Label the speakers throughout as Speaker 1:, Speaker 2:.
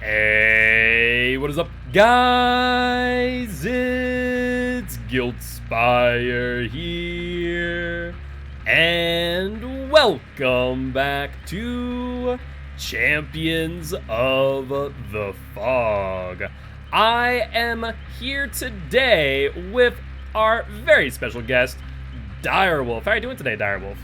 Speaker 1: Hey, what is up, guys? It's Giltspire here, and welcome back to Champions of the Fog. I am here today with our very special guest, Dir3Wolf. How are you doing today, Dir3Wolf?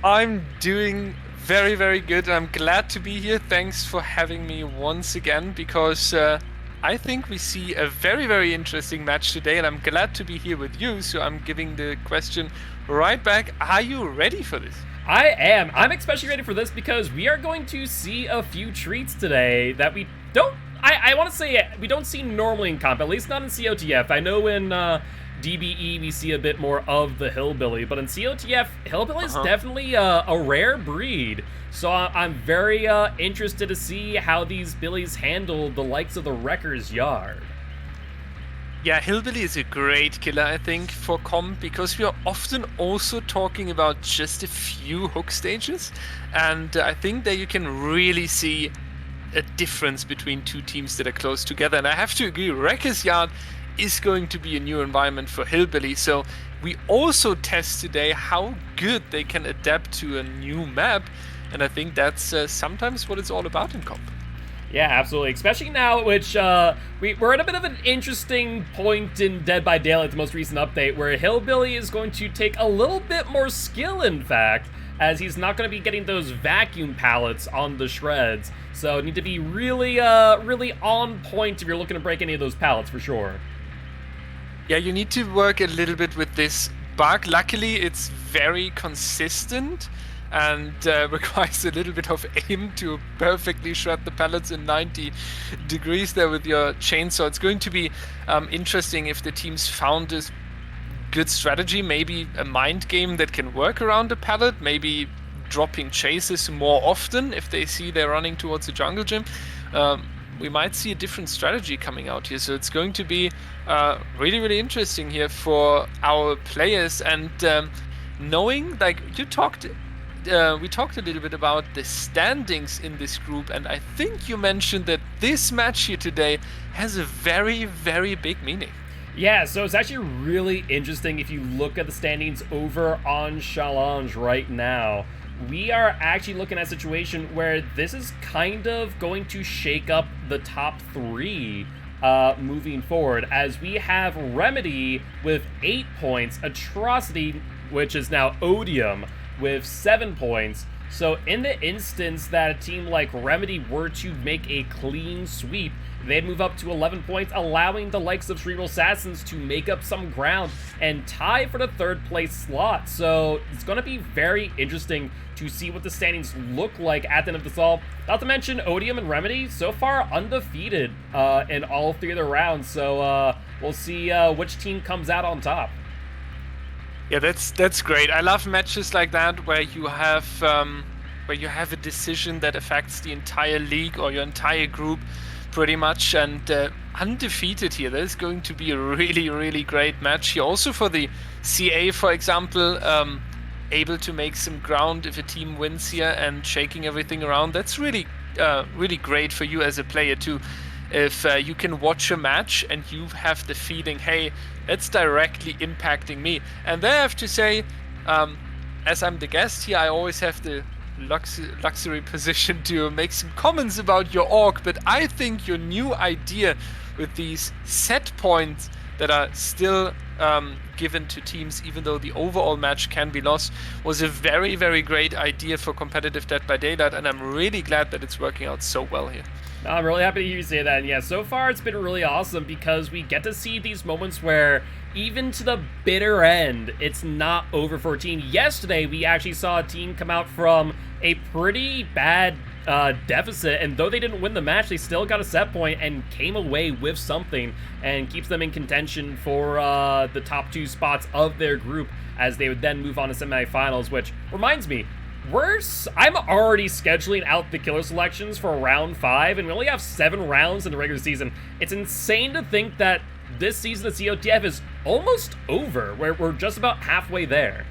Speaker 2: I'm doing very, very good. I'm glad to be here. Thanks for having me once again, because I think we see a very, very interesting match today, and I'm glad to be here with you. So I'm giving the question right back. Are you ready for this?
Speaker 1: I am. I'm especially ready for this because we are going to see a few treats today that we don't, I want to say we don't see normally in comp, at least not in COTF. I know in DBE we see a bit more of the hillbilly, but in COTF, hillbilly is definitely a rare breed. So I'm very interested to see how these billies handle the likes of the Wrecker's Yard.
Speaker 2: Yeah, hillbilly is a great killer, I think, for comp, because we are often also talking about just a few hook stages, and I think that you can really see a difference between two teams that are close together. And I have to agree, Wrecker's Yard is going to be a new environment for hillbilly, so we also test today how good they can adapt to a new map, and I think that's sometimes what it's all about in comp.
Speaker 1: Yeah, absolutely. Especially now, which we're at a bit of an interesting point in Dead by Daylight, the most recent update, where Hillbilly is going to take a little bit more skill, in fact, as he's not going to be getting those vacuum pallets on the shreds. So need to be really, really on point if you're looking to break any of those pallets, for sure.
Speaker 2: Yeah, you need to work a little bit with this bug. Luckily, it's very consistent and requires a little bit of aim to perfectly shred the pallets in 90 degrees there with your chainsaw. It's going to be interesting if the teams found this good strategy, maybe a mind game that can work around the pallet, maybe dropping chases more often if they see they're running towards the jungle gym. We might see a different strategy coming out here, so it's going to be really, really interesting here for our players. And knowing, like you talked, we talked a little bit about the standings in this group, and I think you mentioned that this match here today has a very, very big meaning.
Speaker 1: Yeah, so it's actually really interesting if you look at the standings over on Challenge right now. We are actually looking at a situation where this is kind of going to shake up the top three moving forward, as we have Remedy with 8 points, Atrocity, which is now Odium, with 7 points. So in the instance that a team like Remedy were to make a clean sweep, they'd move up to 11 points, allowing the likes of Cerebral Assassins to make up some ground and tie for the 3rd place slot. So it's going to be very interesting to see what the standings look like at the end of this all. Not to mention Odium and Remedy, so far undefeated in all 3 of the rounds. So we'll see which team comes out on top.
Speaker 2: Yeah, that's great. I love matches like that where you have a decision that affects the entire league or your entire group, pretty much. And undefeated here, that is going to be a really, really great match here. Also for the CA, for example, able to make some ground if a team wins here and shaking everything around. That's really, really great for you as a player too. If you can watch a match and you have the feeling, hey, that's directly impacting me. And there I have to say, as I'm the guest here, I always have the luxury position to make some comments about your org, but I think your new idea with these set points that are still given to teams, even though the overall match can be lost, was a very, very great idea for competitive Dead by Daylight, and I'm really glad that it's working out so well here.
Speaker 1: I'm really happy to hear you say that. And yeah, so far it's been really awesome because we get to see these moments where even to the bitter end, it's not over for a team. Yesterday, we actually saw a team come out from a pretty bad deficit, and though they didn't win the match, they still got a set point and came away with something and keeps them in contention for the top 2 spots of their group as they would then move on to semifinals, which reminds me, I'm already scheduling out the killer selections for round 5, and we only have 7 rounds in the regular season. It's insane to think that this season of COTF is almost over. We're just about halfway there.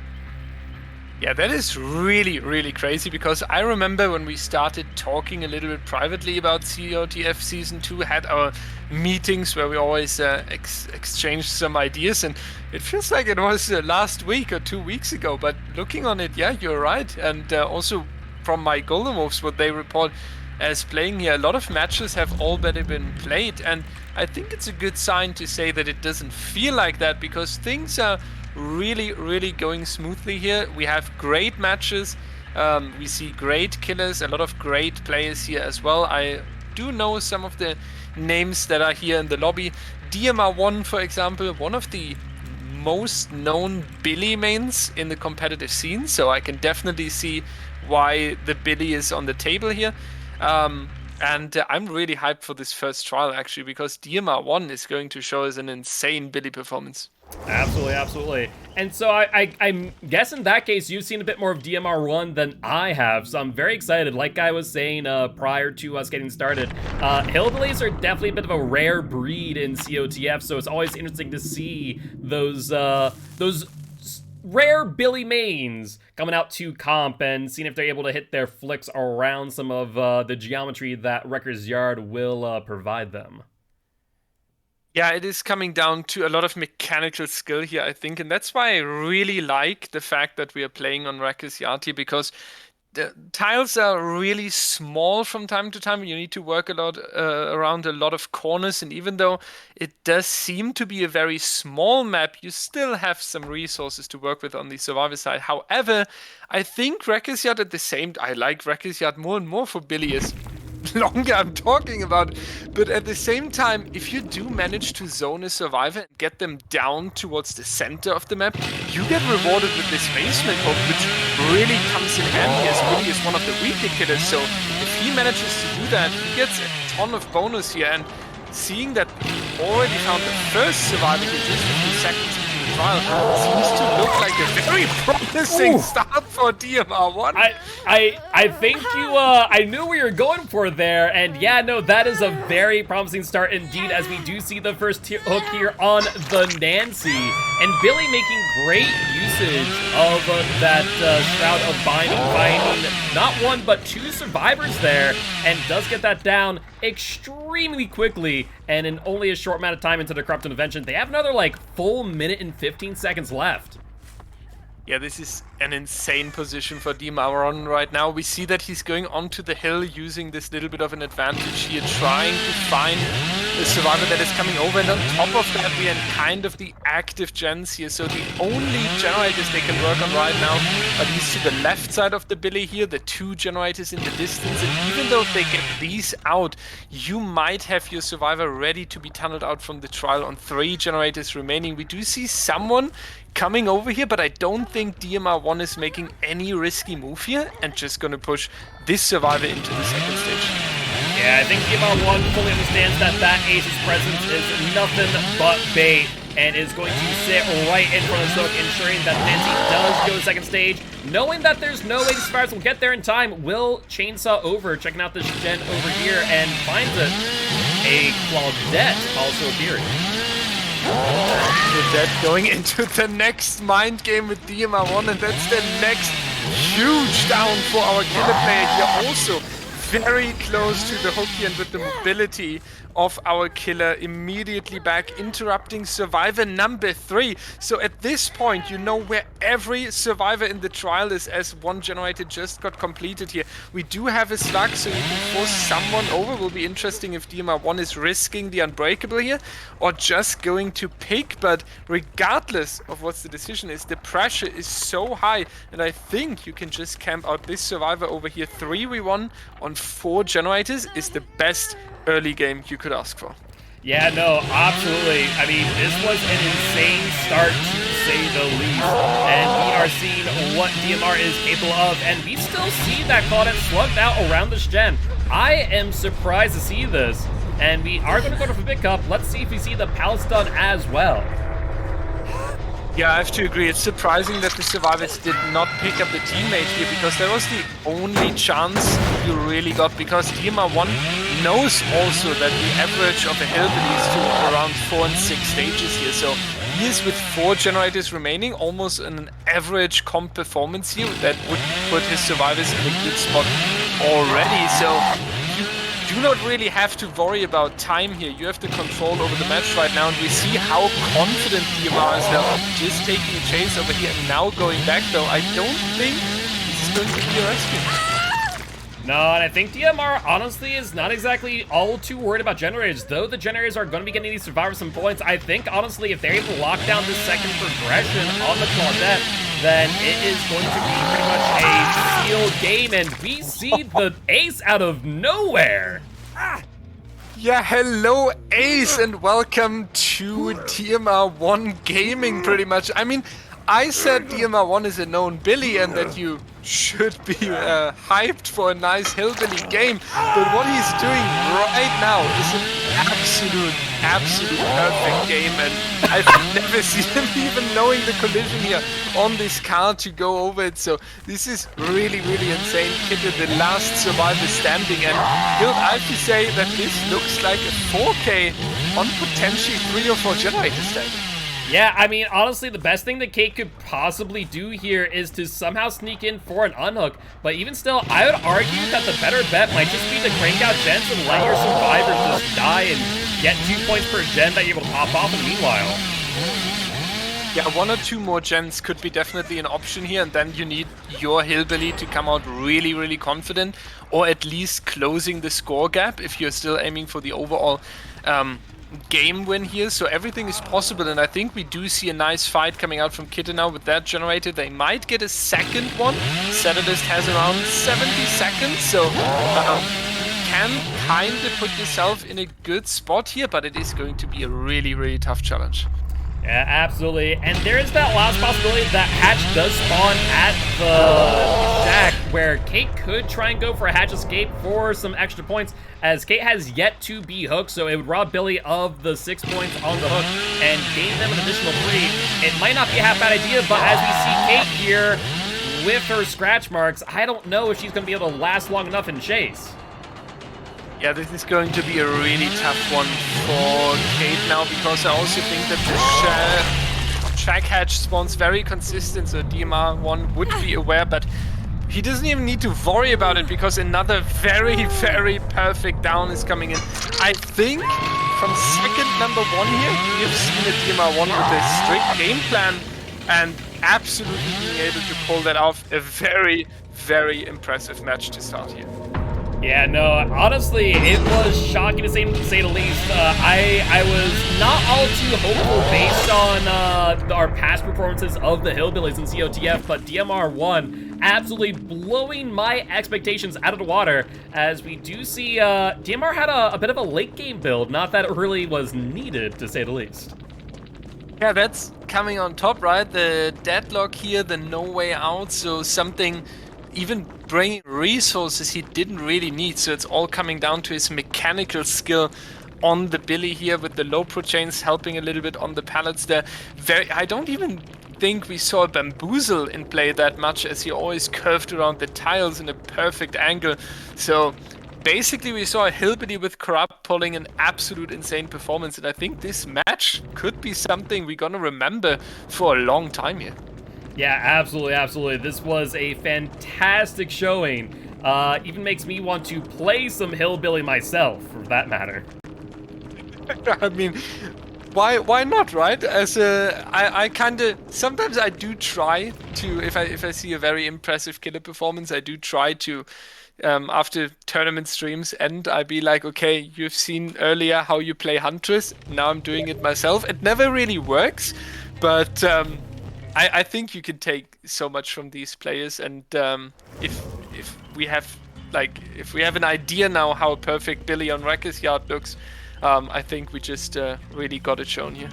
Speaker 2: Yeah, that is really, really crazy, because I remember when we started talking a little bit privately about COTF Season 2, had our meetings where we always exchanged some ideas, and it feels like it was last week or 2 weeks ago, but looking on it, yeah, you're right. And also from my Golden Wolves, what they report as playing here, a lot of matches have already been played, and I think it's a good sign to say that it doesn't feel like that, because things are really, really going smoothly here. We have great matches, we see great killers, a lot of great players here as well. I do know some of the names that are here in the lobby. DMR1, for example, one of the most known Billy mains in the competitive scene, so I can definitely see why the Billy is on the table here. And I'm really hyped for this first trial, actually, because DMR1 is going to show us an insane Billy performance.
Speaker 1: Absolutely, absolutely. And so I guess in that case, you've seen a bit more of DMR1 than I have, so I'm very excited. Like I was saying prior to us getting started, Hillbillies are definitely a bit of a rare breed in COTF, so it's always interesting to see those rare Billy mains coming out to comp and seeing if they're able to hit their flicks around some of the geometry that Wrecker's Yard will provide them.
Speaker 2: Yeah, it is coming down to a lot of mechanical skill here, I think, and that's why I really like the fact that we are playing on Wrecker's Yard here, because the tiles are really small from time to time. You need to work a lot around a lot of corners, and even though it does seem to be a very small map, you still have some resources to work with on the survivor side. However, I think Wrecker's Yard I like Wrecker's Yard more and more for Billy as longer I'm talking about, but at the same time, if you do manage to zone a survivor and get them down towards the center of the map, you get rewarded with this basement hook, which really comes in handy, as Billy is one of the weaker killers. So if he manages to do that, he gets a ton of bonus here. And seeing that we already found the first survivor here just a few seconds trial. Seems to look like a very promising start for DMR1.
Speaker 1: I think you, I knew where you're going for there, and yeah, no, that is a very promising start indeed, as we do see the first hook here on the Nancy, and Billy making great usage of that Shroud of Binding, finding not one but two survivors there, and does get that down extremely quickly, and in only a short amount of time into the Corrupt Intervention. They have another, like, full minute and 15 seconds left.
Speaker 2: Yeah, this is an insane position for DMR1 right now. We see that he's going onto the hill using this little bit of an advantage here, trying to find the survivor that is coming over, and on top of that we are in kind of the active gens here, so the only generators they can work on right now are these to the left side of the Billy here, the two generators in the distance, and even though they get these out, you might have your survivor ready to be tunneled out from the trial on 3 generators remaining. We do see someone coming over here, but I don't think DMR1 is making any risky move here and just gonna push this survivor into the second stage.
Speaker 1: Yeah, I think DMR1 fully understands that Ace's presence is nothing but bait, and is going to sit right in front of Zook, ensuring that Nancy does go to second stage. Knowing that there's no way the survivors will get there in time, will chainsaw over, checking out this gen over here, and finds it. A Claudette also appearing.
Speaker 2: That going into the next mind game with DMR1, and that's the next huge down for our killer player here. Also very close to the hook here, and with the mobility of our killer immediately back, interrupting survivor number 3. So at this point, you know where every survivor in the trial is, as one generator just got completed here. We do have a slug, so you can force someone over. Will be interesting if DMR1 is risking the unbreakable here or just going to pick, but regardless of what the decision is, the pressure is so high, and I think you can just camp out this survivor over here. 3v1 on 4 generators is the best early game you could ask for.
Speaker 1: Yeah, no, absolutely. I mean, this was an insane start, to say the least. And we are seeing what DMR is capable of, and we still see that Claudette slugged out around this gen. I am surprised to see this, and we are going to go to Forbid Cup. Let's see if we see the Palace done as well.
Speaker 2: Yeah, I have to agree. It's surprising that the survivors did not pick up the teammate here, because that was the only chance you really got, because DMR1 knows also that the average of a hillbilly is to around 4 and 6 stages here. So he is with 4 generators remaining, almost an average comp performance here. That would put his survivors in a good spot already. So you do not really have to worry about time here. You have the control over the match right now, and we see how confident DMR is now, just taking a chase over here and now going back, though. I don't think this is going to be a rescue.
Speaker 1: No, and I think DMR honestly is not exactly all too worried about generators, though the generators are going to be getting these survivors some points. I think honestly, if they're able to lock down this second progression on the Claudette, then it is going to be pretty much a sealed game, and we see the Ace out of nowhere.
Speaker 2: Yeah, hello Ace, and welcome to DMR1 Gaming, pretty much. I mean, I said DMR1 is a known Billy and that you should be hyped for a nice hillbilly game, but what he's doing right now is an absolute perfect game, and I've never seen him even knowing the collision here on this car to go over it. So this is really insane. Kitty, the last survivor standing, and Guild, I have to say that this looks like a 4K on potentially 3 or 4 generators standing.
Speaker 1: Yeah, I mean, honestly, the best thing that Kate could possibly do here is to somehow sneak in for an unhook. But even still, I would argue that the better bet might just be to crank out gens and let your survivors just die and get 2 points per gen that you're able to pop off in the meanwhile.
Speaker 2: Yeah, 1 or 2 more gens could be definitely an option here, and then you need your hillbilly to come out really confident, or at least closing the score gap if you're still aiming for the overall game win here. So everything is possible, and I think we do see a nice fight coming out from Kitten now with that generator. They might get a second one. Satirist has around 70 seconds, so can kind of put yourself in a good spot here, but it is going to be a really tough challenge.
Speaker 1: Yeah, absolutely. And there is that last possibility that Hatch does spawn at the shack. where Kate could try and go for a hatch escape for some extra points, as Kate has yet to be hooked, so it would rob Billy of the 6 points on the hook and gain them an additional 3. It might not be a half bad idea, but as we see Kate here with her scratch marks, I don't know if she's going to be able to last long enough in chase.
Speaker 2: Yeah, this is going to be a really tough one for Kate now, because I also think that the track hatch spawns very consistent, so DMR1 would be aware, but he doesn't even need to worry about it, because another very, very perfect down is coming in. I think from second number 1 here, we have seen a DMR1 with a strict game plan and absolutely being able to pull that off. A very, very impressive match to start here.
Speaker 1: Yeah, no, honestly, it was shocking to say the least. I was not all too hopeful based on our past performances of the Hillbillies in COTF, but DMR1 absolutely blowing my expectations out of the water, as we do see DMR had a bit of a late game build, not that it really was needed, to say the least.
Speaker 2: Yeah, that's coming on top, right? The deadlock here, the no way out, so something even bringing resources he didn't really need, so it's all coming down to his mechanical skill on the Billy here, with the low pro chains helping a little bit on the pallets there. I don't even think we saw Bamboozle in play that much, as he always curved around the tiles in a perfect angle. So basically we saw a Hillbilly with Corrupt pulling an absolute insane performance, and I think this match could be something we're gonna remember for a long time here.
Speaker 1: Yeah, absolutely, absolutely. This was a fantastic showing. Even makes me want to play some Hillbilly myself, for that matter.
Speaker 2: I mean, why not, right? I kind of sometimes I do try to, if I see a very impressive killer performance, I do try to, after tournament streams end, I be like, okay, you've seen earlier how you play Huntress. Now I'm doing it myself. It never really works, but I think you can take so much from these players, and if we have an idea now how a perfect Billy on Wrecker's Yard looks, I think we just really got it shown here.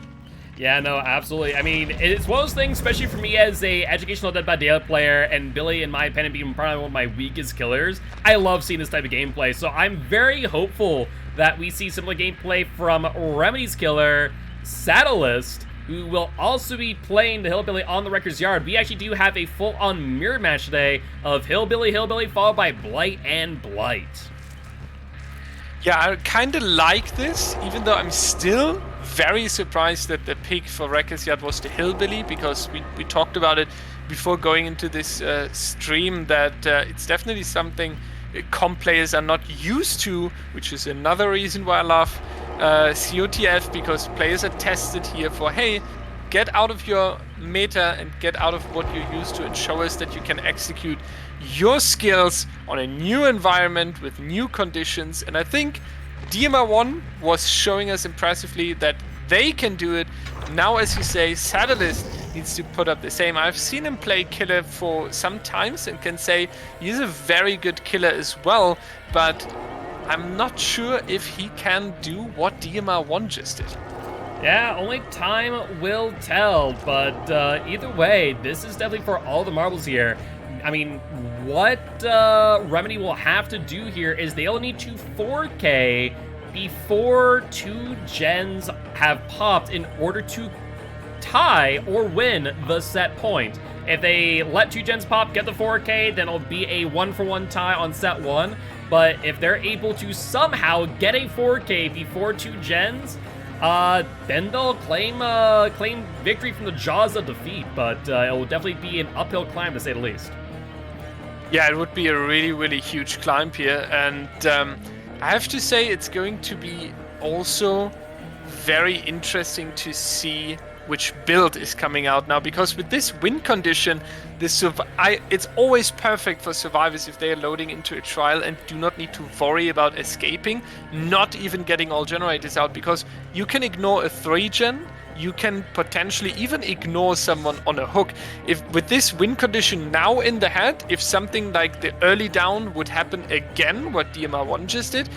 Speaker 1: Yeah, no, absolutely. I mean, it's one of those things, especially for me as a educational Dead by Daylight player, and Billy, in my opinion, being probably one of my weakest killers. I love seeing this type of gameplay, so I'm very hopeful that we see similar gameplay from Remedy's killer, Saddleist, who will also be playing the Hillbilly on the Wrecker's Yard. We actually do have a full-on mirror match today of Hillbilly, followed by Blight and Blight.
Speaker 2: Yeah, I kind of like this, even though I'm still very surprised that the pick for Wrecker's Yard was the Hillbilly, because we talked about it before going into this stream, that it's definitely something comp players are not used to, which is another reason why I love COTF, because players are tested here for, hey, get out of your meta and get out of what you're used to and show us that you can execute your skills on a new environment with new conditions. And I think DMR1 was showing us impressively that they can do it. Now, as you say, Saddleist needs to put up the same. I've seen him play killer for some times and can say he's a very good killer as well, but I'm not sure if he can do what DMR1 just did.
Speaker 1: Yeah, only time will tell, but either way, this is definitely for all the marbles here. I mean, what Remedy will have to do here is they'll need to 4K before 2 gens have popped in order to tie or win the set point. If they let 2 gens pop, get the 4K, then it'll be a 1-for-1 tie on set 1. But if they're able to somehow get a 4K before 2 gens, then they'll claim victory from the jaws of defeat. But it will definitely be an uphill climb, to say the least.
Speaker 2: Yeah, it would be a really, really huge climb here. And I have to say, it's going to be also very interesting to see which build is coming out now, because with this win condition, it's always perfect for survivors if they are loading into a trial and do not need to worry about escaping, not even getting all generators out, because you can ignore a 3-gen, you can potentially even ignore someone on a hook. If with this win condition now in the head, if something like the early down would happen again, what DMR1 just did,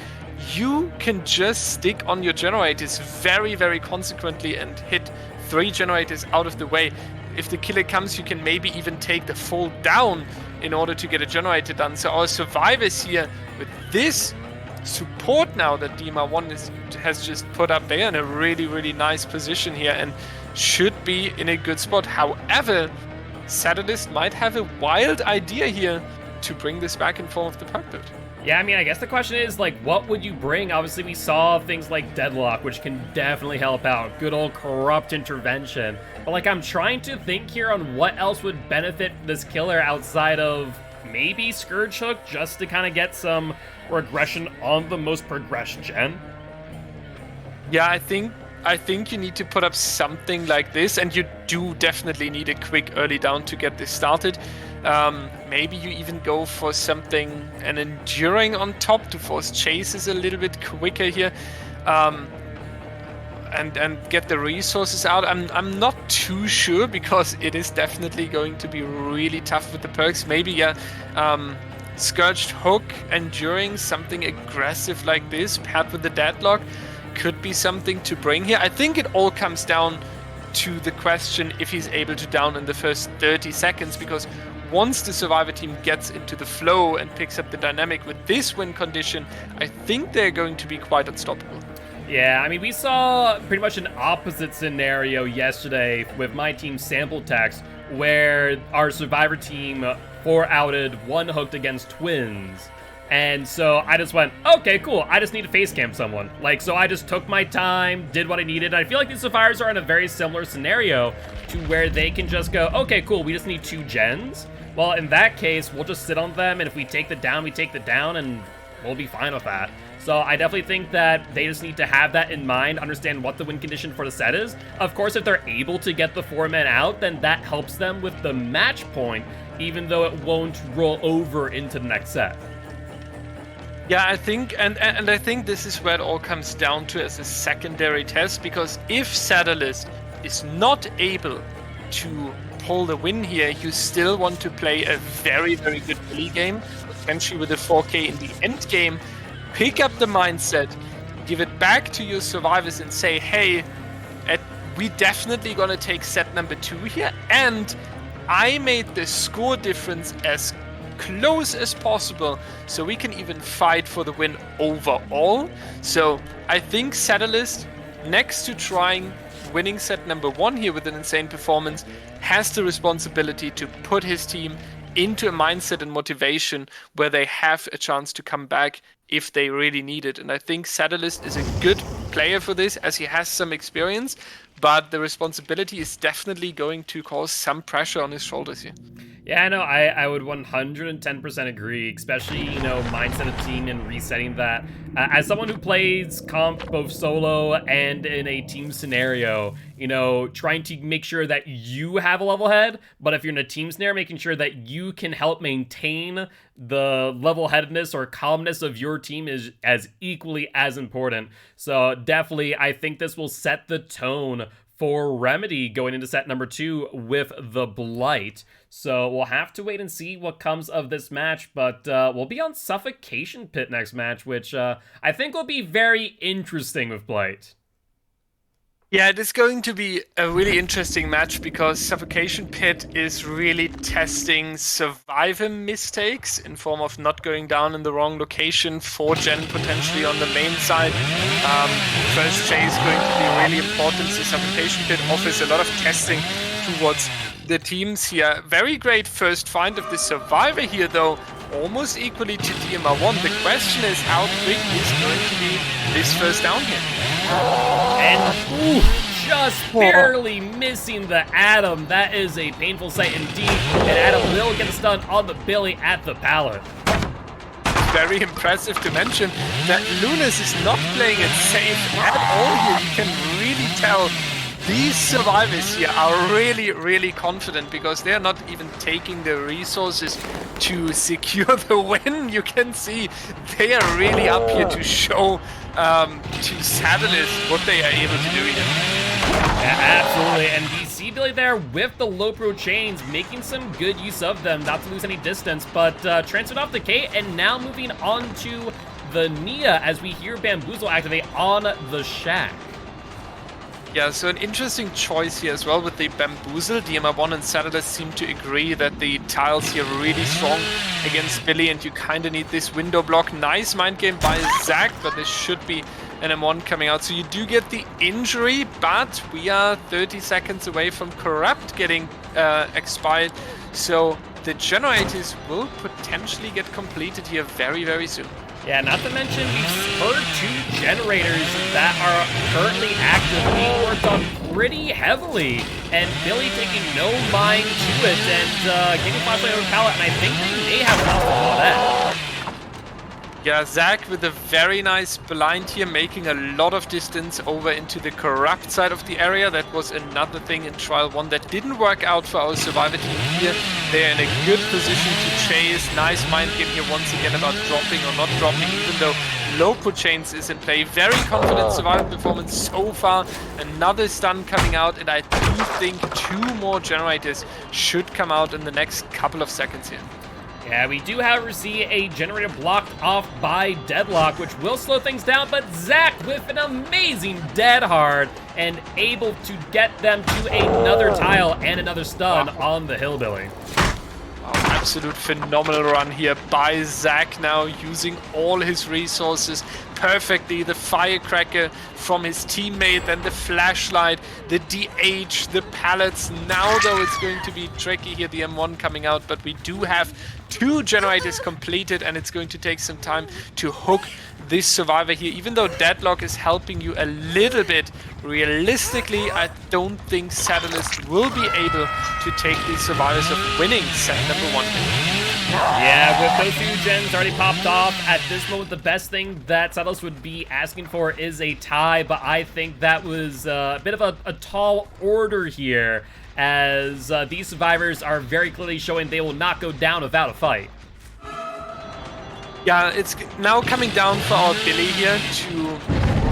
Speaker 2: you can just stick on your generators very, very consequently and hit 3 generators out of the way. If the killer comes, you can maybe even take the fall down in order to get a generator done. So our survivors here, with this support now that Dir3Wolf has just put up, they are in a really, really nice position here and should be in a good spot. However, Satellist might have a wild idea here to bring this back in form of the Perk build.
Speaker 1: Yeah, I mean, I guess the question is, like, what would you bring? Obviously, we saw things like Deadlock, which can definitely help out. Good old Corrupt Intervention. But, like, I'm trying to think here on what else would benefit this killer outside of maybe Scourge Hook, just to kind of get some regression on the most progressed gen.
Speaker 2: Yeah, I think you need to put up something like this, and you do definitely need a quick early down to get this started. Maybe you even go for an enduring on top to force chases a little bit quicker here, and get the resources out. I'm not too sure, because it is definitely going to be really tough with the perks. Maybe Scourged Hook, enduring, something aggressive like this, paired with the Deadlock, could be something to bring here. I think it all comes down to the question if he's able to down in the first 30 seconds, because once the Survivor team gets into the flow and picks up the dynamic with this win condition, I think they're going to be quite unstoppable.
Speaker 1: Yeah, I mean, we saw pretty much an opposite scenario yesterday with my team Sample Text, where our Survivor team 4-outed 1-hooked against Twins. And so I just went, okay, cool, I just need to face camp someone. Like, so I just took my time, did what I needed. I feel like the Survivors are in a very similar scenario to where they can just go, okay, cool, we just need 2 gens. Well, in that case, we'll just sit on them, and if we take the down, we take the down, and we'll be fine with that. So I definitely think that they just need to have that in mind, understand what the win condition for the set is. Of course, if they're able to get the 4-man out, then that helps them with the match point, even though it won't roll over into the next set.
Speaker 2: Yeah, I think, and I think this is where it all comes down to as a secondary test, because if Satellist is not able to pull the win here, you still want to play a very, very good early game, potentially with a 4K in the end game, pick up the mindset, give it back to your survivors and say, hey, we definitely gonna take set number 2 here, and I made the score difference as close as possible so we can even fight for the win overall. So I think Satellist, next to trying winning set number 1 here with an insane performance, has the responsibility to put his team into a mindset and motivation where they have a chance to come back if they really need it. And I think Satellist is a good player for this, as he has some experience, but the responsibility is definitely going to cause some pressure on his shoulders here.
Speaker 1: Yeah, no, I would 110% agree, especially, you know, mindset of team and resetting that. As someone who plays comp both solo and in a team scenario, you know, trying to make sure that you have a level head, but if you're in a team scenario, making sure that you can help maintain the level-headedness or calmness of your team is as equally as important. So definitely, I think this will set the tone for Remedy going into set number 2 with the Blight. So we'll have to wait and see what comes of this match, but we'll be on Suffocation Pit next match, which I think will be very interesting with Blight.
Speaker 2: Yeah, it is going to be a really interesting match, because Suffocation Pit is really testing survivor mistakes in form of not going down in the wrong location, 4-gen potentially on the main side. First chase going to be really important, so Suffocation Pit offers a lot of testing towards the teams here. Very great first find of the survivor here, though, almost equally to Dir3Wolf. The question is, how quick is going to be this first down here?
Speaker 1: And just barely missing the Adam. That is a painful sight indeed. And Adam will get a stun on the Billy at the pallet.
Speaker 2: Very impressive to mention that Lunas is not playing it safe at all here. You can really tell these survivors here are really, really confident, because they're not even taking the resources to secure the win. You can see they are really up here to show to Satellist what they are able to do here.
Speaker 1: Yeah, absolutely. And DC Billy there with the low pro chains, making some good use of them, not to lose any distance, but transferred off the K, and now moving on to the Nia as we hear Bamboozle activate on the Shack.
Speaker 2: Yeah, so an interesting choice here as well with the Bamboozle. DMR1 and Satellus seem to agree that the tiles here are really strong against Billy, and you kind of need this window block. Nice mind game by Zach, but there should be an M1 coming out. So you do get the injury, but we are 30 seconds away from Corrupt getting expired. So the generators will potentially get completed here very, very soon.
Speaker 1: Yeah, not to mention we've heard 2 generators that are currently active being worked on pretty heavily, and Billy taking no mind to it and getting flashlight over pallet, and I think they may have an off on that.
Speaker 2: Yeah, Zach with a very nice blind here, making a lot of distance over into the Corrupt side of the area. That was another thing in Trial 1 that didn't work out for our Survivor team here. They're in a good position to chase. Nice mind game here once again about dropping or not dropping, even though Lopo Chains is in play. Very confident Survivor performance so far. Another stun coming out, and I do think 2 more generators should come out in the next couple of seconds here.
Speaker 1: Yeah, we do, however, see a generator blocked off by Deadlock, which will slow things down, but Zach with an amazing dead hard and able to get them to another tile and another stun on the Hillbilly.
Speaker 2: Absolute phenomenal run here by Zach, now using all his resources perfectly. The firecracker from his teammate, then the flashlight, the DH, the pallets. Now though it's going to be tricky here, the M1 coming out, but we do have 2 generators completed, and it's going to take some time to hook this Survivor here. Even though Deadlock is helping you a little bit, realistically I don't think Satellus will be able to take these Survivors of winning set number 1.
Speaker 1: Yeah, with those 2 gens already popped off, at this moment the best thing that Satellus would be asking for is a tie, but I think that was a bit of a tall order here, as these Survivors are very clearly showing they will not go down without a fight.
Speaker 2: Yeah, it's now coming down for our Billy here to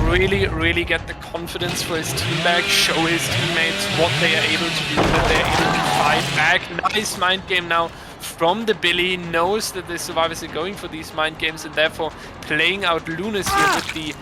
Speaker 2: really get the confidence for his team back, show his teammates what they are able to do, that they're able to fight back. Nice mind game now from the Billy, knows that the Survivors are going for these mind games and therefore playing out Lunas here with the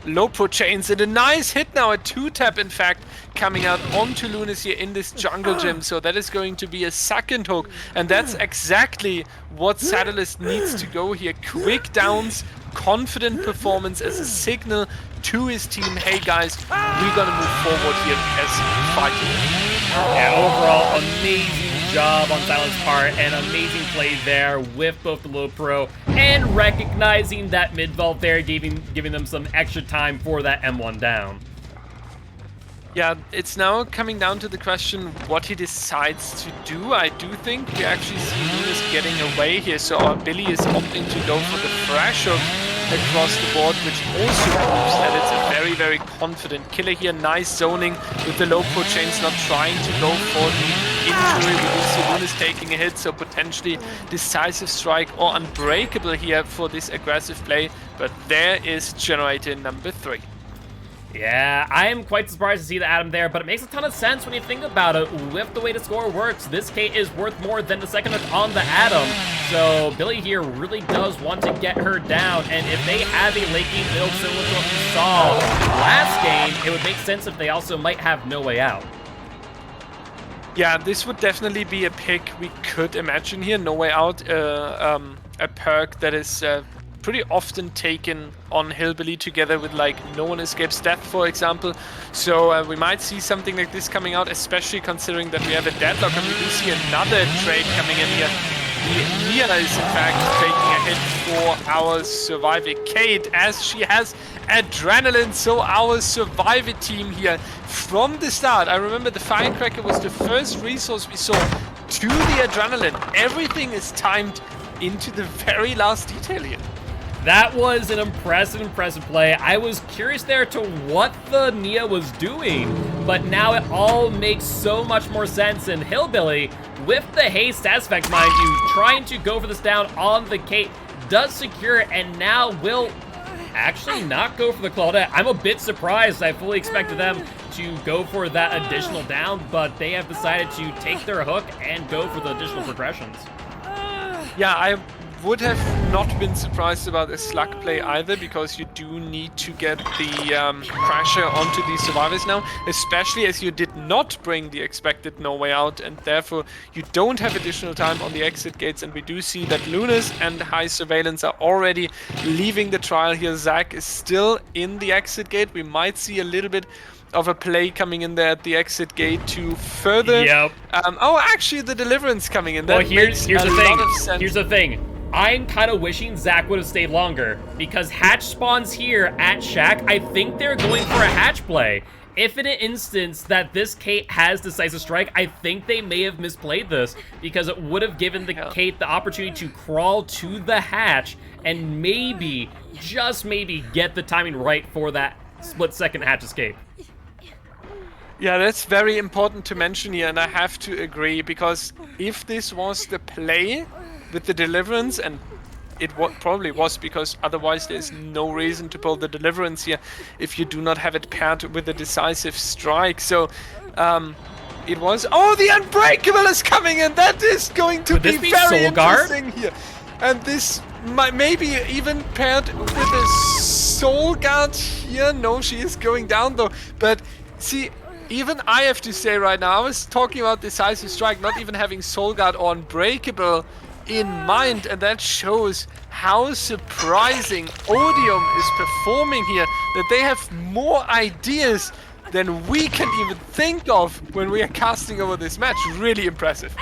Speaker 2: Lopo Chains, and a nice hit now, a 2-tap in fact, coming out onto Lunas here in this jungle gym. So that is going to be a second hook, and that's exactly what Satellus needs to go here. Quick downs, confident performance as a signal to his team, hey guys, we're gonna move forward here as fighting.
Speaker 1: Yeah, overall, amazing job on Silent's part, and amazing play there with both the low pro and recognizing that mid-vault there, giving them some extra time for that M1 down.
Speaker 2: Yeah, it's now coming down to the question what he decides to do. I do think we actually see Lunas getting away here, so our Billy is opting to go for the fresh hook across the board, which also proves that it's a very confident killer here. Nice zoning with the Lopo Chains, not trying to go for the injury. We do see Lunas taking a hit, so potentially decisive strike or unbreakable here for this aggressive play, but there is generator number 3.
Speaker 1: Yeah, I am quite surprised to see the Atom there, but it makes a ton of sense when you think about it. With the way the score works, this K is worth more than the second hook on the Atom. So Billy here really does want to get her down, and if they have a late game build similar to what we saw last game, it would make sense if they also might have no way out.
Speaker 2: Yeah, this would definitely be a pick we could imagine here. No way out, a perk that is pretty often taken on Hillbilly together with like No One Escapes Death, for example. So we might see something like this coming out, especially considering that we have a Deadlock, and we do see another trade coming in here. Mia is in fact taking a hit for our Survivor Kate, as she has adrenaline. So our Survivor team here from the start, I remember the Firecracker was the first resource we saw to the adrenaline. Everything is timed into the very last detail here.
Speaker 1: That was an impressive play. I was curious there to what the Nia was doing, but now it all makes so much more sense. And Hillbilly, with the haste status effect, mind you, trying to go for this down on the Kate, does secure it, and now will actually not go for the Claudette. I'm a bit surprised. I fully expected them to go for that additional down, but they have decided to take their hook and go for the additional progressions.
Speaker 2: Yeah, I'm would have not been surprised about a slug play either, because you do need to get the pressure onto these survivors now, especially as you did not bring the expected no way out, and therefore you don't have additional time on the exit gates. And we do see that Lunas and High Surveillance are already leaving the trial here. Zach is still in the exit gate. We might see a little bit of a play coming in there at the exit gate to further.
Speaker 1: Yep.
Speaker 2: Oh, actually, the Deliverance coming in. That
Speaker 1: Well, here's
Speaker 2: makes
Speaker 1: the
Speaker 2: a
Speaker 1: thing.
Speaker 2: lot of sense.
Speaker 1: Here's the thing. I'm kind of wishing Zach would have stayed longer, because hatch spawns here at Shack. I think they're going for a hatch play. If in an instance that this Kate has Decisive Strike, I think they may have misplayed this, because it would have given the Kate the opportunity to crawl to the hatch and maybe, just maybe, get the timing right for that split-second hatch escape.
Speaker 2: Yeah, that's very important to mention here, and I have to agree, because if this was the play with the Deliverance, and it probably was, because otherwise there's no reason to pull the Deliverance here if you do not have it paired with a Decisive Strike. So it was... Oh, the Unbreakable is coming in! That is going to be very interesting here. And this might maybe even paired with a Soul Guard here. No, she is going down though. But see... Even I have to say right now, I was talking about Decisive Strike, not even having Soul Guard or Unbreakable in mind, and that shows how surprising Odium is performing here, that they have more ideas than we can even think of when we are casting over this match. Really impressive.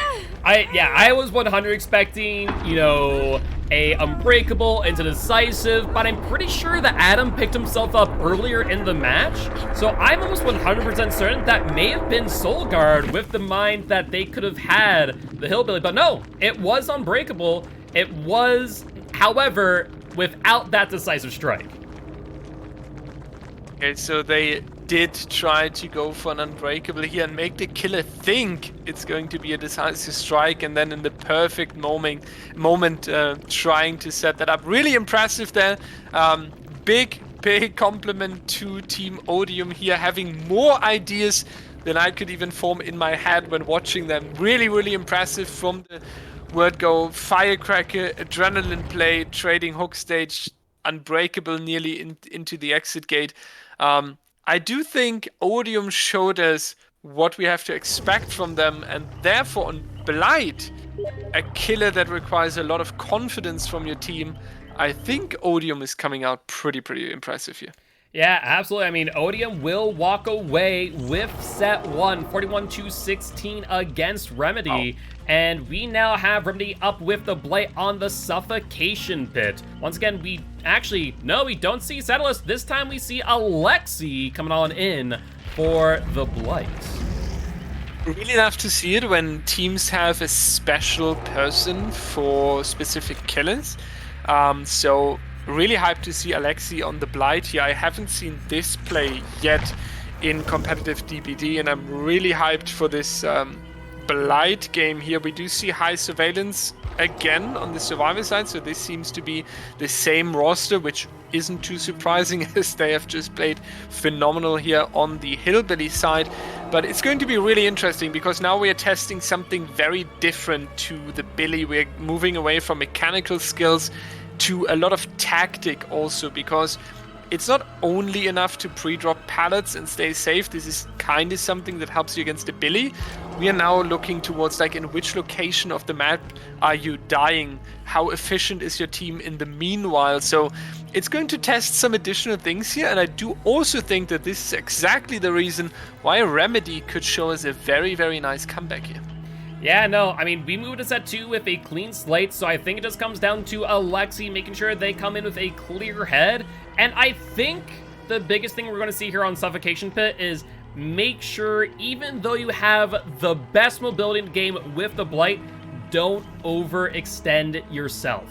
Speaker 1: I was 100 expecting, you know, a Unbreakable into Decisive, but I'm pretty sure that Adam picked himself up earlier in the match, so I'm almost 100% certain that may have been Soul Guard, with the mind that they could have had the Hillbilly, but no, it was Unbreakable. It was, however, without that Decisive Strike.
Speaker 2: Okay, so they did try to go for an Unbreakable here and make the killer think it's going to be a Decisive Strike, and then in the perfect moment trying to set that up. Really impressive there. Big compliment to Team Odium here, having more ideas than I could even form in my head when watching them. Really impressive from the word go. Firecracker, Adrenaline play, trading hook stage, Unbreakable nearly into the exit gate. I do think Odium showed us what we have to expect from them, and therefore on Blight, a killer that requires a lot of confidence from your team, I think Odium is coming out pretty impressive here.
Speaker 1: Yeah, absolutely. I mean, Odium will walk away with set 1, 41-16 against Remedy. Oh. And we now have Remedy up with the Blight on the Suffocation Pit. Once again, we don't see Settlers. This time we see Alexi coming on in for the Blight.
Speaker 2: Really love to see it when teams have a special person for specific killers. So really hyped to see Alexi on the Blight here. I haven't seen this play yet in competitive DBD, and I'm really hyped for this Blight game here. We do see High Surveillance again on the Survivor side, so this seems to be the same roster, which isn't too surprising as they have just played phenomenal here on the Hillbilly side. But it's going to be really interesting, because now we are testing something very different to the Billy. We're moving away from mechanical skills to a lot of tactic also, because it's not only enough to pre-drop pallets and stay safe. This is kind of something that helps you against the Billy. We are now looking towards, like, in which location of the map are you dying? How efficient is your team in the meanwhile? So it's going to test some additional things here, and I do also think that this is exactly the reason why Remedy could show us a very nice comeback here.
Speaker 1: Yeah, no, I mean, we moved to set 2 with a clean slate, so I think it just comes down to Alexi making sure they come in with a clear head. And I think the biggest thing we're going to see here on Suffocation Pit is make sure, even though you have the best mobility in the game with the Blight, don't overextend yourself.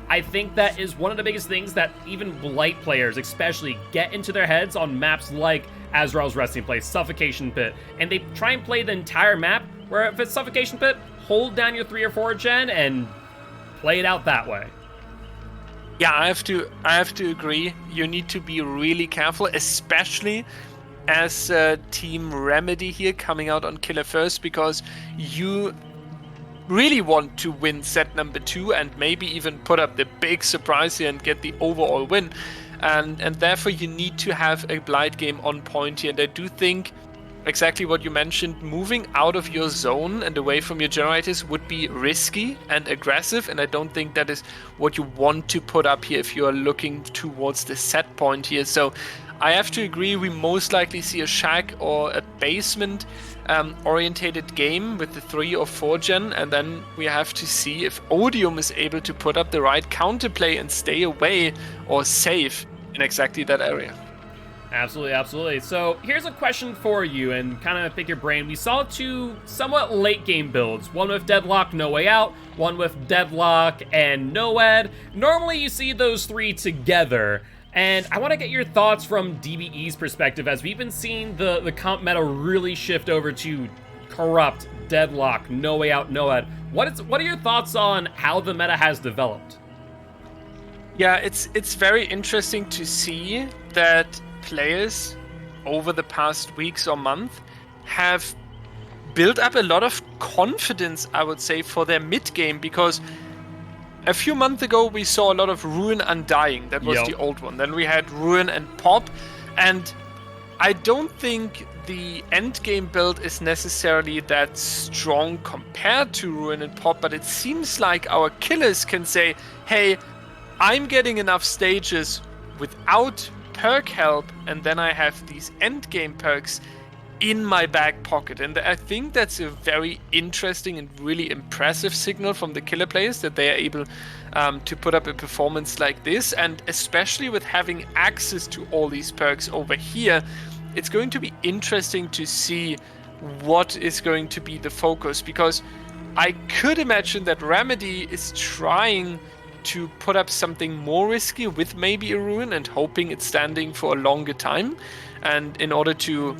Speaker 1: I think that is one of the biggest things that even Blight players especially get into their heads on maps like Azrael's Resting Place, Suffocation Pit, and they try and play the entire map, where if it's Suffocation Pit, hold down your 3 or 4 gen and play it out that way.
Speaker 2: Yeah, I have to agree. You need to be really careful, especially as Team Remedy here coming out on Killer First, because you really want to win set number 2 and maybe even put up the big surprise here and get the overall win. And therefore you need to have a Blight game on point here. And I do think exactly what you mentioned, moving out of your zone and away from your generators would be risky and aggressive, and I don't think that is what you want to put up here if you are looking towards the set point here. So I have to agree, we most likely see a shack or a basement orientated game with the 3 or 4 gen, and then we have to see if Odium is able to put up the right counterplay and stay away or safe in exactly that area.
Speaker 1: Absolutely, absolutely. So here's a question for you, and kind of pick your brain. We saw 2 somewhat late game builds. One with Deadlock, No Way Out. One with Deadlock and Noed. Normally you see those 3 together. And I want to get your thoughts from DBE's perspective, as we've been seeing the comp meta really shift over to Corrupt, Deadlock, No Way Out, Noed. What are your thoughts on how the meta has developed?
Speaker 2: Yeah, it's very interesting to see that players over the past weeks or month have built up a lot of confidence, I would say, for their mid game, because a few months ago we saw a lot of Ruin Undying. That was the old one. Then we had Ruin and Pop, and I don't think the end game build is necessarily that strong compared to Ruin and Pop, but it seems like our killers can say, hey, I'm getting enough stages without perk help, and then I have these end game perks in my back pocket. And I think that's a very interesting and really impressive signal from the killer players, that they are able to put up a performance like this. And especially with having access to all these perks over here, it's going to be interesting to see what is going to be the focus, because I could imagine that Remedy is trying to put up something more risky with maybe a Ruin and hoping it's standing for a longer time, and in order to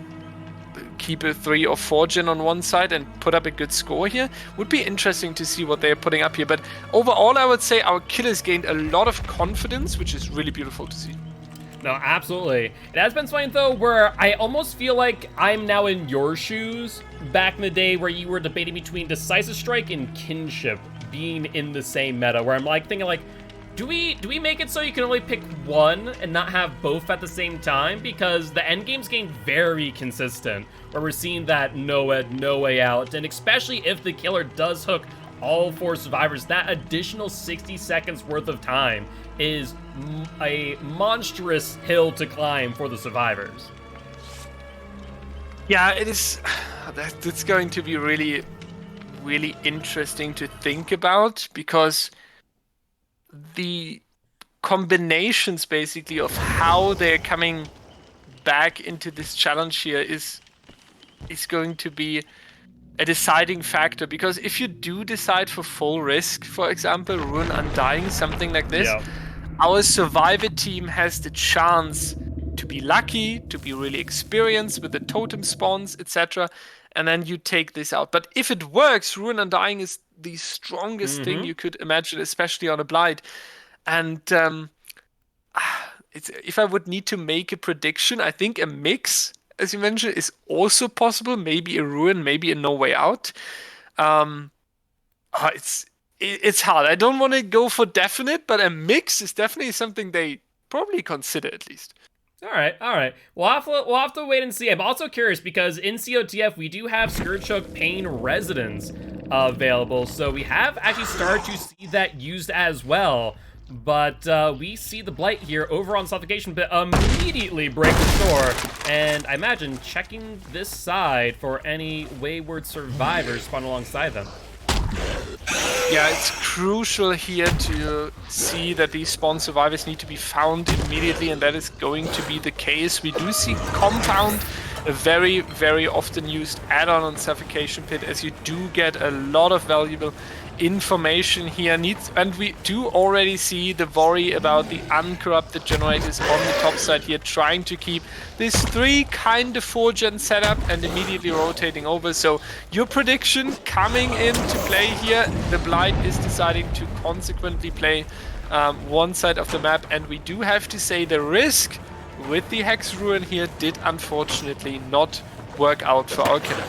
Speaker 2: keep a 3 or 4 gen on one side and put up a good score here. Would be interesting to see what they're putting up here, but overall I would say our killers gained a lot of confidence, which is really beautiful to see.
Speaker 1: No, absolutely. It has been something, though, where I almost feel like I'm now in your shoes back in the day where you were debating between Decisive Strike and Kinship being in the same meta, where I'm like thinking like, do we make it so you can only pick one and not have both at the same time? Because the end game's getting very consistent, where we're seeing that No Way Out, and especially if the killer does hook all 4 survivors, that additional 60 seconds worth of time is a monstrous hill to climb for the survivors.
Speaker 2: Yeah, it is. That's going to be really, really interesting to think about, because the combinations basically of how they're coming back into this challenge here is going to be a deciding factor. Because if you do decide for full risk, for example, Ruin Undying, something like this, our survivor team has the chance to be lucky, to be really experienced with the totem spawns, etc. And then you take this out. But if it works, Ruin Undying is the strongest thing you could imagine, especially on a Blight. And if I would need to make a prediction, I think a mix, as you mentioned, is also possible. Maybe a Ruin, maybe a No Way Out. It's hard. I don't want to go for definite, but a mix is definitely something they probably consider at least.
Speaker 1: All right. We'll have to wait and see. I'm also curious because in COTF we do have Scourgehook Pain Residence available, so we have actually started to see that used as well. But we see the Blight here over on Suffocation Pit immediately break the door, and I imagine checking this side for any wayward survivors spawn alongside them.
Speaker 2: Yeah, it's crucial here to see that these spawn survivors need to be found immediately, and that is going to be the case. We do see Compound, a very, very often used add-on on Suffocation Pit, as you do get a lot of valuable information here. And we do already see the worry about the uncorrupted generators on the top side here, trying to keep this 3 kind of 4 gen setup and immediately rotating over. So your prediction coming into play here, the Blight is deciding to consequently play one side of the map, and we do have to say the risk with the Hex Ruin here did unfortunately not work out for our killer.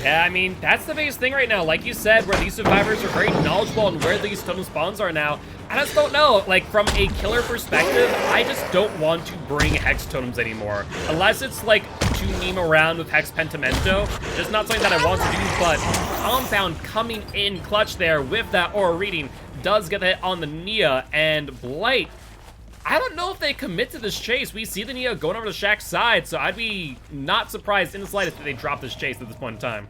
Speaker 1: Yeah, I mean, that's the biggest thing right now. Like you said, where these survivors are very knowledgeable on where these totem spawns are now. I just don't know. Like, from a killer perspective, I just don't want to bring Hex totems anymore. Unless it's, like, to meme around with Hex Pentimento. Just not something that I want to do, but Compound coming in clutch there with that aura reading does get a hit on the Nia, and Blight, I don't know if they commit to this chase. We see the Nia going over to Shaq's side, so I'd be not surprised in the slightest if they drop this chase at this point in time.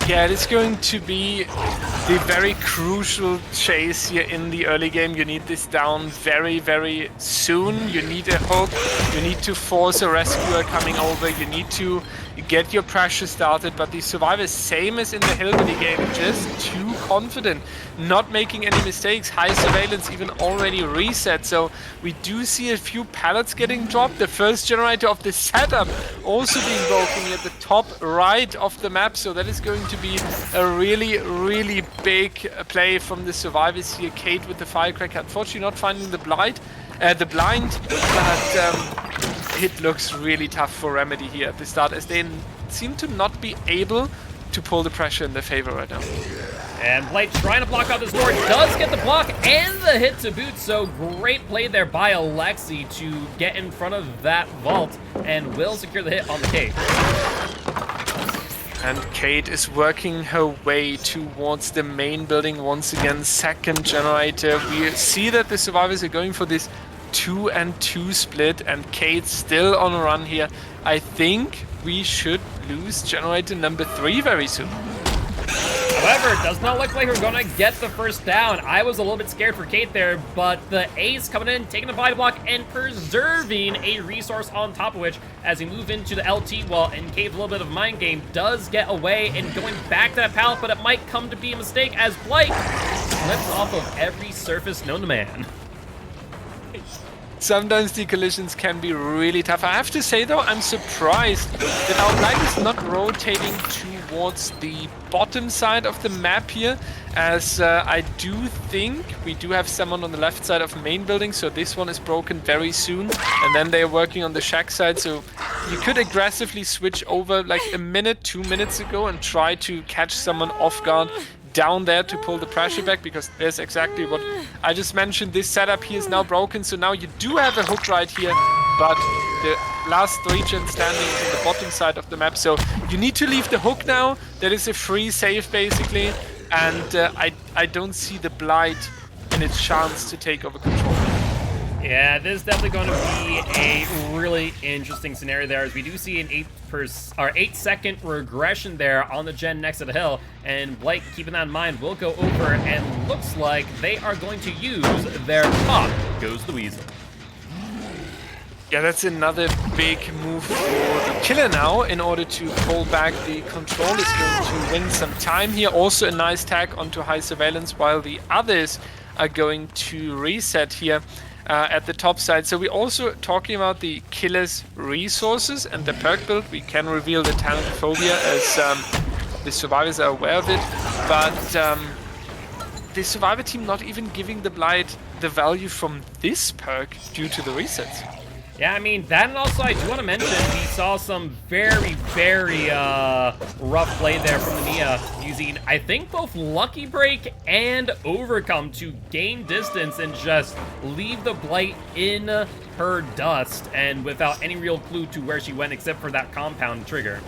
Speaker 2: Yeah, it is going to be the very crucial chase here in the early game. You need this down very, very soon. You need a hook. You need to force a rescuer coming over. You need to get your pressure started. But the survivors, same as in the Hillbilly game, just too confident, not making any mistakes. High surveillance even already reset. So we do see a few pallets getting dropped. The first generator of the setup also being broken at the top right of the map. So that is going to be a really, really big play from the survivors here. Kate with the firecracker, unfortunately not finding the blind, but it looks really tough for Remedy here at the start, as they seem to not be able to pull the pressure in their favor right now.
Speaker 1: And Blight trying to block out this door, does get the block and the hit to boot, so great play there by Alexi to get in front of that vault and will secure the hit on the Kate.
Speaker 2: And Kate is working her way towards the main building once again. Second generator. We see that the survivors are going for this 2-and-2 split, and Kate still on a run here. I think we should lose generator number 3 very soon.
Speaker 1: However, it does not look like we're going to get the first down. I was a little bit scared for Kate there, but the ace coming in, taking the body block, and preserving a resource on top of which, as we move into the LT wall, and Kate, a little bit of mind game, does get away and going back to that pallet, but it might come to be a mistake as Blight slips off of every surface known to man.
Speaker 2: Sometimes the collisions can be really tough. I have to say though, I'm surprised that our Blight is not rotating towards the bottom side of the map here, as I do think we do have someone on the left side of main building, so this one is broken very soon, and then they are working on the shack side, so you could aggressively switch over like a minute, 2 minutes ago and try to catch someone off guard down there to pull the pressure back, because there's exactly what I just mentioned. This setup here is now broken, so now you do have a hook right here, but the last 3 gen standing is on the bottom side of the map, so you need to leave the hook now. That is a free save basically, and I don't see the Blight in its chance to take over control.
Speaker 1: Yeah, this is definitely going to be a really interesting scenario there, as we do see an 8-second regression there on the gen next to the hill, and Blight, keeping that in mind, will go over, and looks like they are going to use their pop goes the weasel.
Speaker 2: Yeah, that's another big move for the killer now in order to pull back the control. Is going to win some time here. Also a nice tag onto high surveillance, while the others are going to reset here at the top side. So we're also talking about the killer's resources and the perk build. We can reveal the Talentphobia as the survivors are aware of it, but the survivor team not even giving the Blight the value from this perk due to the resets.
Speaker 1: Yeah, I mean, that, and also I do want to mention we saw some very, very rough play there from the Nia, using, I think, both Lucky Break and Overcome to gain distance and just leave the Blight in her dust, and without any real clue to where she went except for that compound trigger.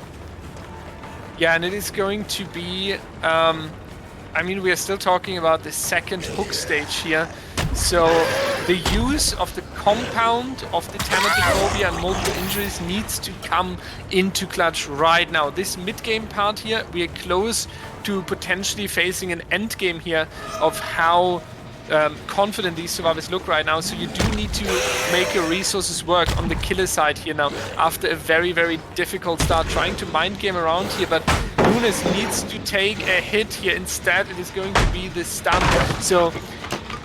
Speaker 2: Yeah, and it is going to be, I mean, we are still talking about the second hook stage here. So the use of the compound of the Talentphobia and multiple injuries needs to come into clutch right now. This mid-game part here, we are close to potentially facing an end game here of how confident these survivors look right now. So you do need to make your resources work on the killer side here now, after a very, very difficult start, trying to mind game around here, but Nunes needs to take a hit here. Instead, it is going to be the stun. So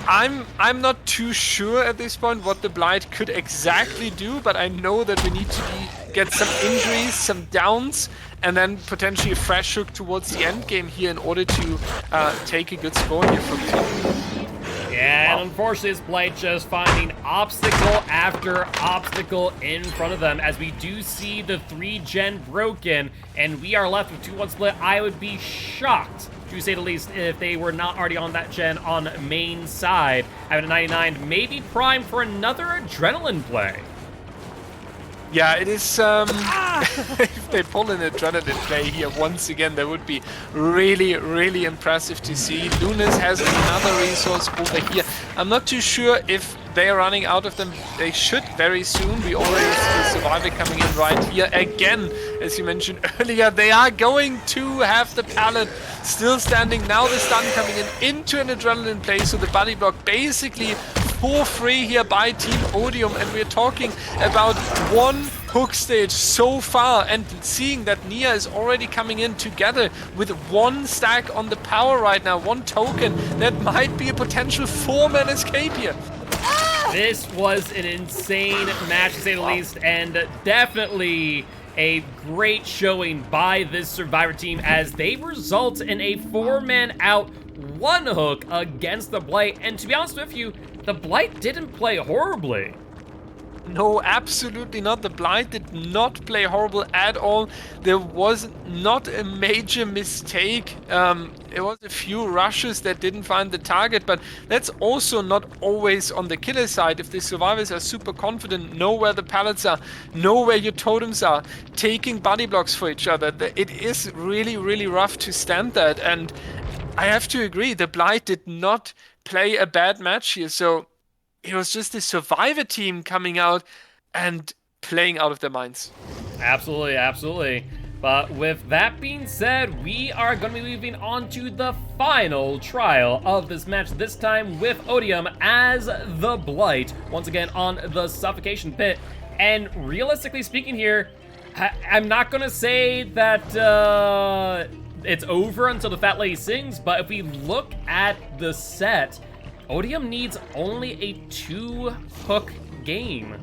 Speaker 2: I'm not too sure at this point what the Blight could exactly do, but I know that we need to get some injuries, some downs, and then potentially a fresh hook towards the end game here in order to take a good score here from the team.
Speaker 1: Yeah, And unfortunately, this Blight just finding obstacle after obstacle in front of them, as we do see the 3-gen broken, and we are left with 2-1 split. I would be shocked, to say the least, if they were not already on that gen on main side. Having a 99, maybe primed for another adrenaline play.
Speaker 2: Yeah, it is, if they pull an adrenaline play here once again, that would be really, really impressive to see. Lunas has another resource over here. I'm not too sure if they're running out of them. They should very soon. We already see the Survivor coming in right here. Again, as you mentioned earlier, they are going to have the pallet still standing. Now the stun coming in into an adrenaline play, so the body block basically for free here by Team Odium, and we're talking about one hook stage so far, and seeing that Nia is already coming in together with one stack on the power right now, one token, that might be a potential 4-man escape here.
Speaker 1: This was an insane match, to say the least, and definitely a great showing by this Survivor team, as they result in a 4-man out, 1 hook against the Blight. And to be honest with you, the Blight didn't play horribly.
Speaker 2: No, absolutely not. The Blight did not play horrible at all. There was not a major mistake. There was a few rushes that didn't find the target, but that's also not always on the killer side. If the survivors are super confident, know where the pallets are, know where your totems are, taking body blocks for each other, it is really, really rough to stand that. And I have to agree, the Blight did not play a bad match here. So it was just the Survivor team coming out and playing out of their minds.
Speaker 1: Absolutely, absolutely. But with that being said, we are going to be moving on to the final trial of this match, this time with Odium as the Blight, once again on the Suffocation Pit. And realistically speaking here, I'm not going to say that it's over until the Fat Lady sings, but if we look at the set, Odium needs only a 2-hook game.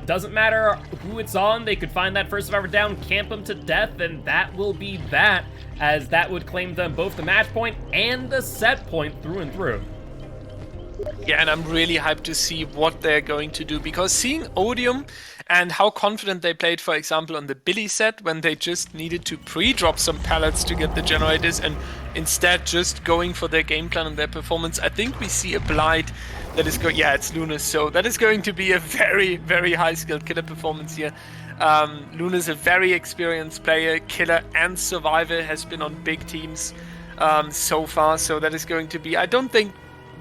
Speaker 1: Doesn't matter who it's on, they could find that first survivor down, camp them to death, and that will be that, as that would claim them both the match point and the set point through and through.
Speaker 2: Yeah, and I'm really hyped to see what they're going to do, because seeing Odium and how confident they played, for example, on the Billy set, when they just needed to pre-drop some pallets to get the generators and instead just going for their game plan and their performance, I think we see a Blight that is going... Yeah, it's Lunas, so that is going to be a very, very high-skilled killer performance here. Luna's a very experienced player, killer and survivor, has been on big teams so far, so that is going to be... I don't think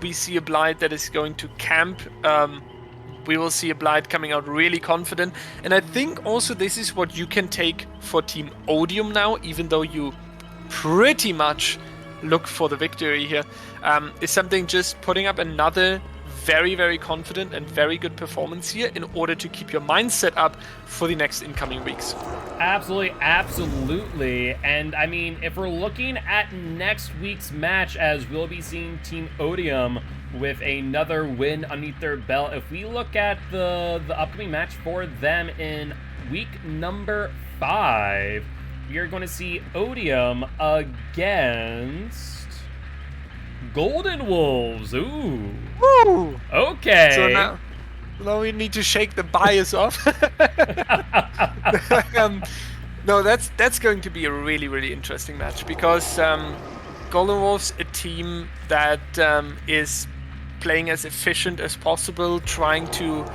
Speaker 2: we see a Blight that is going to camp. We will see a Blight coming out really confident. And I think also this is what you can take for Team Odium now, even though you pretty much look for the victory here, is something just putting up another very, very confident and very good performance here in order to keep your mindset up for the next incoming weeks.
Speaker 1: Absolutely, absolutely. And I mean, if we're looking at next week's match, as we'll be seeing Team Odium with another win underneath their belt, if we look at the upcoming match for them in week number 5, we are going to see Odium against Golden Wolves. Ooh.
Speaker 2: Woo!
Speaker 1: Okay.
Speaker 2: So now we need to shake the bias off. No, that's going to be a really, really interesting match, because Golden Wolves, a team that is playing as efficient as possible, trying to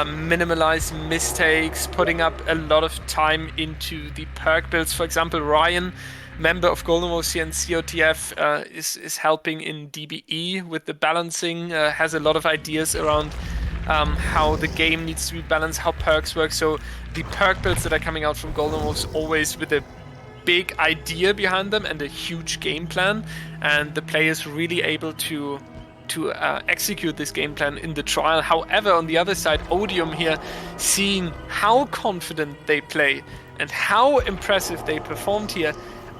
Speaker 2: minimize mistakes, putting up a lot of time into the perk builds. For example, Ryan, member of Golden Wolves here in COTF, is helping in DBE with the balancing, has a lot of ideas around how the game needs to be balanced, how perks work. So the perk builds that are coming out from Golden Wolves always with a big idea behind them and a huge game plan, and the players really able to execute this game plan in the trial. However, on the other side, Odium here, seeing how confident they play and how impressive they performed here,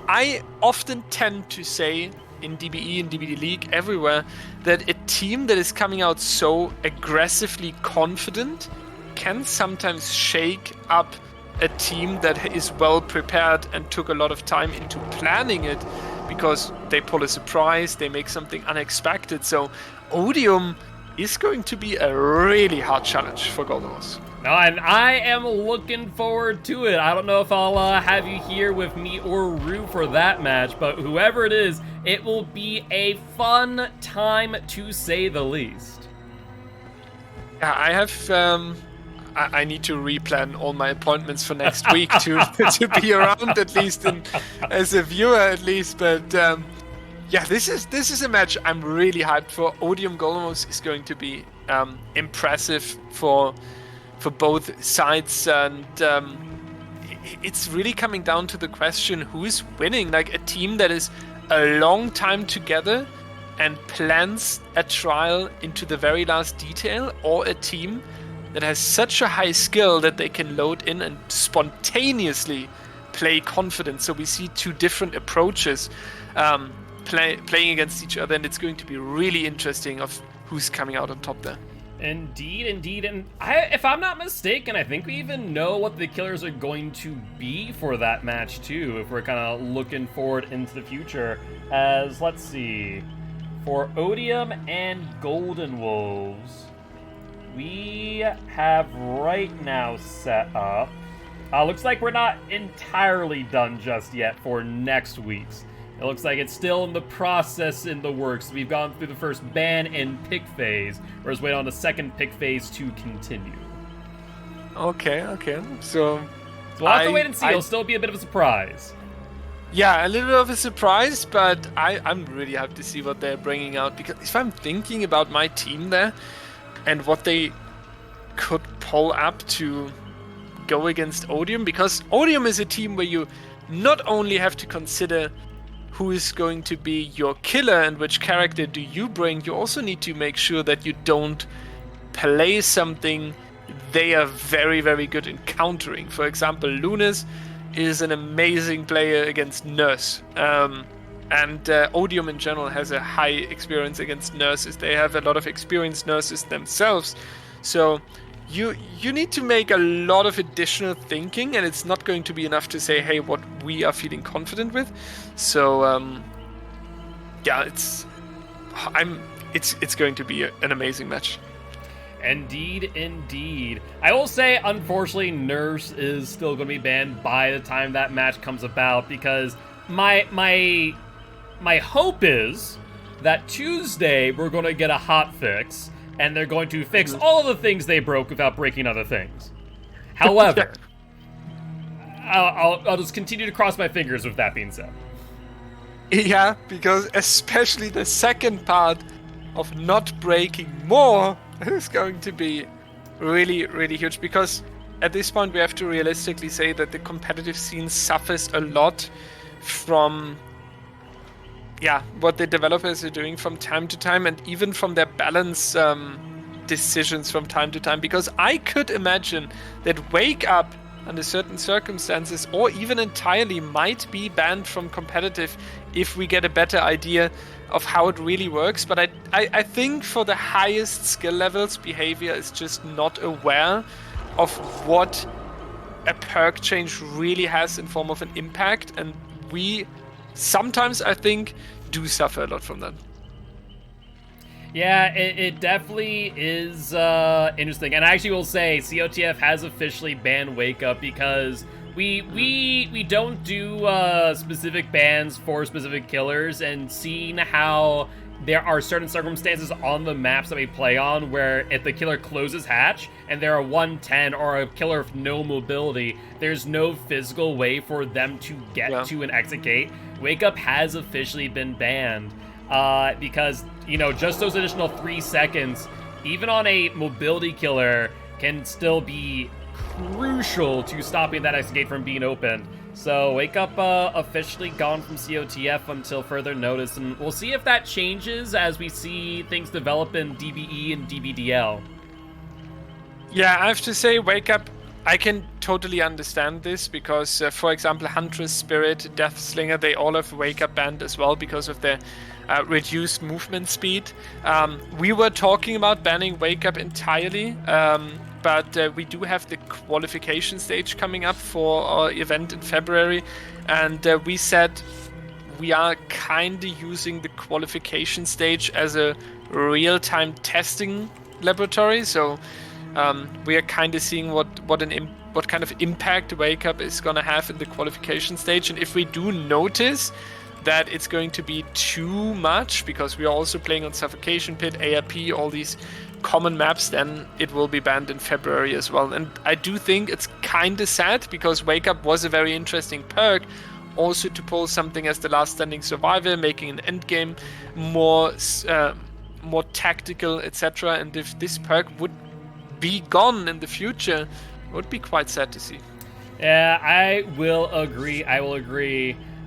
Speaker 2: I often tend to say in DBE and DBD League, everywhere, that a team that is coming out so aggressively confident can sometimes shake up a team that is well prepared and took a lot of time into planning it, because they pull a surprise, they make something unexpected. So Odium is going to be a really hard challenge for Golden.
Speaker 1: No, and I am looking forward to it. I don't know if I'll have you here with me or Rue for that match, but whoever it is, it will be a fun time to say the least.
Speaker 2: Yeah, I have. I need to replan all my appointments for next week to be around at least, as a viewer at least. But yeah, this is a match I'm really hyped for. Odium Golemos is going to be impressive for both sides, and it's really coming down to the question who is winning. Like a team that is a long time together and plans a trial into the very last detail, or a team that has such a high skill that they can load in and spontaneously play confident. So we see two different approaches playing against each other, and it's going to be really interesting of who's coming out on top there.
Speaker 1: Indeed, and if I'm not mistaken, I think we even know what the killers are going to be for that match too, if we're kind of looking forward into the future. As, let's see, for Odium and Golden Wolves, we have right now set up, looks like we're not entirely done just yet for next week's. It looks like it's still in the process, in the works. We've gone through the first ban and pick phase, whereas wait on the second pick phase to continue.
Speaker 2: Okay. So
Speaker 1: we'll have to wait and see. It'll still be a bit of a surprise.
Speaker 2: Yeah, a little bit of a surprise, but I'm really happy to see what they're bringing out, because if I'm thinking about my team there and what they could pull up to go against Odium, because Odium is a team where you not only have to consider who is going to be your killer and which character do you bring, you also need to make sure that you don't play something they are very, very good in countering. For example, Lunas is an amazing player against Nurse. And Odium in general has a high experience against nurses. They have a lot of experienced nurses themselves. So you need to make a lot of additional thinking, and it's not going to be enough to say, hey, what we are feeling confident with. So yeah, it's going to be an amazing match.
Speaker 1: Indeed. I will say, unfortunately, Nurse is still going to be banned by the time that match comes about, because my hope is that Tuesday we're going to get a hot fix, and they're going to fix all of the things they broke without breaking other things. However, I'll just continue to cross my fingers with that being said.
Speaker 2: Yeah, because especially the second part of not breaking more is going to be really, really huge, because at this point we have to realistically say that the competitive scene suffers a lot from what the developers are doing from time to time, and even from their balance decisions from time to time, because I could imagine that Wake Up under certain circumstances, or even entirely, might be banned from competitive if we get a better idea of how it really works. But I think for the highest skill levels, behavior is just not aware of what a perk change really has in form of an impact, and we sometimes, I think, do suffer a lot from that.
Speaker 1: Yeah, it definitely is interesting. And I actually will say COTF has officially banned Wake Up, because we don't do specific bans for specific killers, and seeing how there are certain circumstances on the maps that we play on where if the killer closes hatch and they're a 110 or a killer with no mobility, there's no physical way for them to get to an exit gate. Wake Up has officially been banned because, just those additional 3 seconds, even on a mobility killer, can still be crucial to stopping that exit gate from being opened. So Wake Up officially gone from COTF until further notice, and we'll see if that changes as we see things develop in DBE and DBDL.
Speaker 2: Yeah, I have to say, Wake Up, I can totally understand this, because, for example, Huntress, Spirit, Deathslinger, they all have Wake Up banned as well because of their reduced movement speed. We were talking about banning Wake Up entirely, but we do have the qualification stage coming up for our event in February, and we said we are kind of using the qualification stage as a real-time testing laboratory. So we are kind of seeing what kind of impact Wake Up is going to have in the qualification stage. And if we do notice that it's going to be too much, because we are also playing on Suffocation Pit, ARP, all these common maps, then it will be banned in February as well. And I do think it's kind of sad, because Wake Up was a very interesting perk, also to pull something as the last standing survivor, making an end game more tactical, etc. And if this perk would be gone in the future, it would be quite sad to see.
Speaker 1: Yeah, I will agree.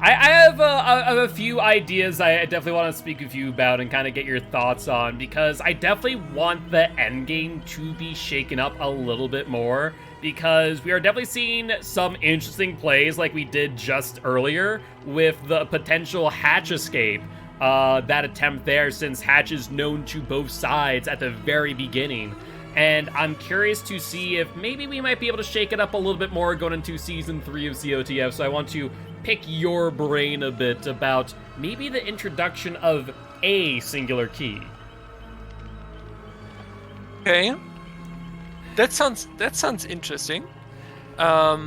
Speaker 1: I have a few ideas I definitely want to speak with you about and kind of get your thoughts on, because I definitely want the endgame to be shaken up a little bit more, because we are definitely seeing some interesting plays like we did just earlier with the potential Hatch escape, that attempt there, since Hatch is known to both sides at the very beginning. And I'm curious to see if maybe we might be able to shake it up a little bit more going into Season 3 of COTF, so I want to pick your brain a bit about maybe the introduction of a singular key.
Speaker 2: Okay. That sounds interesting. I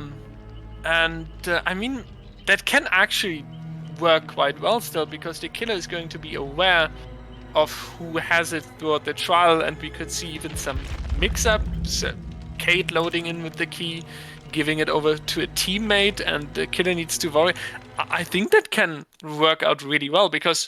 Speaker 2: mean, that can actually work quite well still, because the killer is going to be aware of who has it throughout the trial, and we could see even some mix-ups. Kate loading in with the key, giving it over to a teammate, and the killer needs to worry. I think that can work out really well, because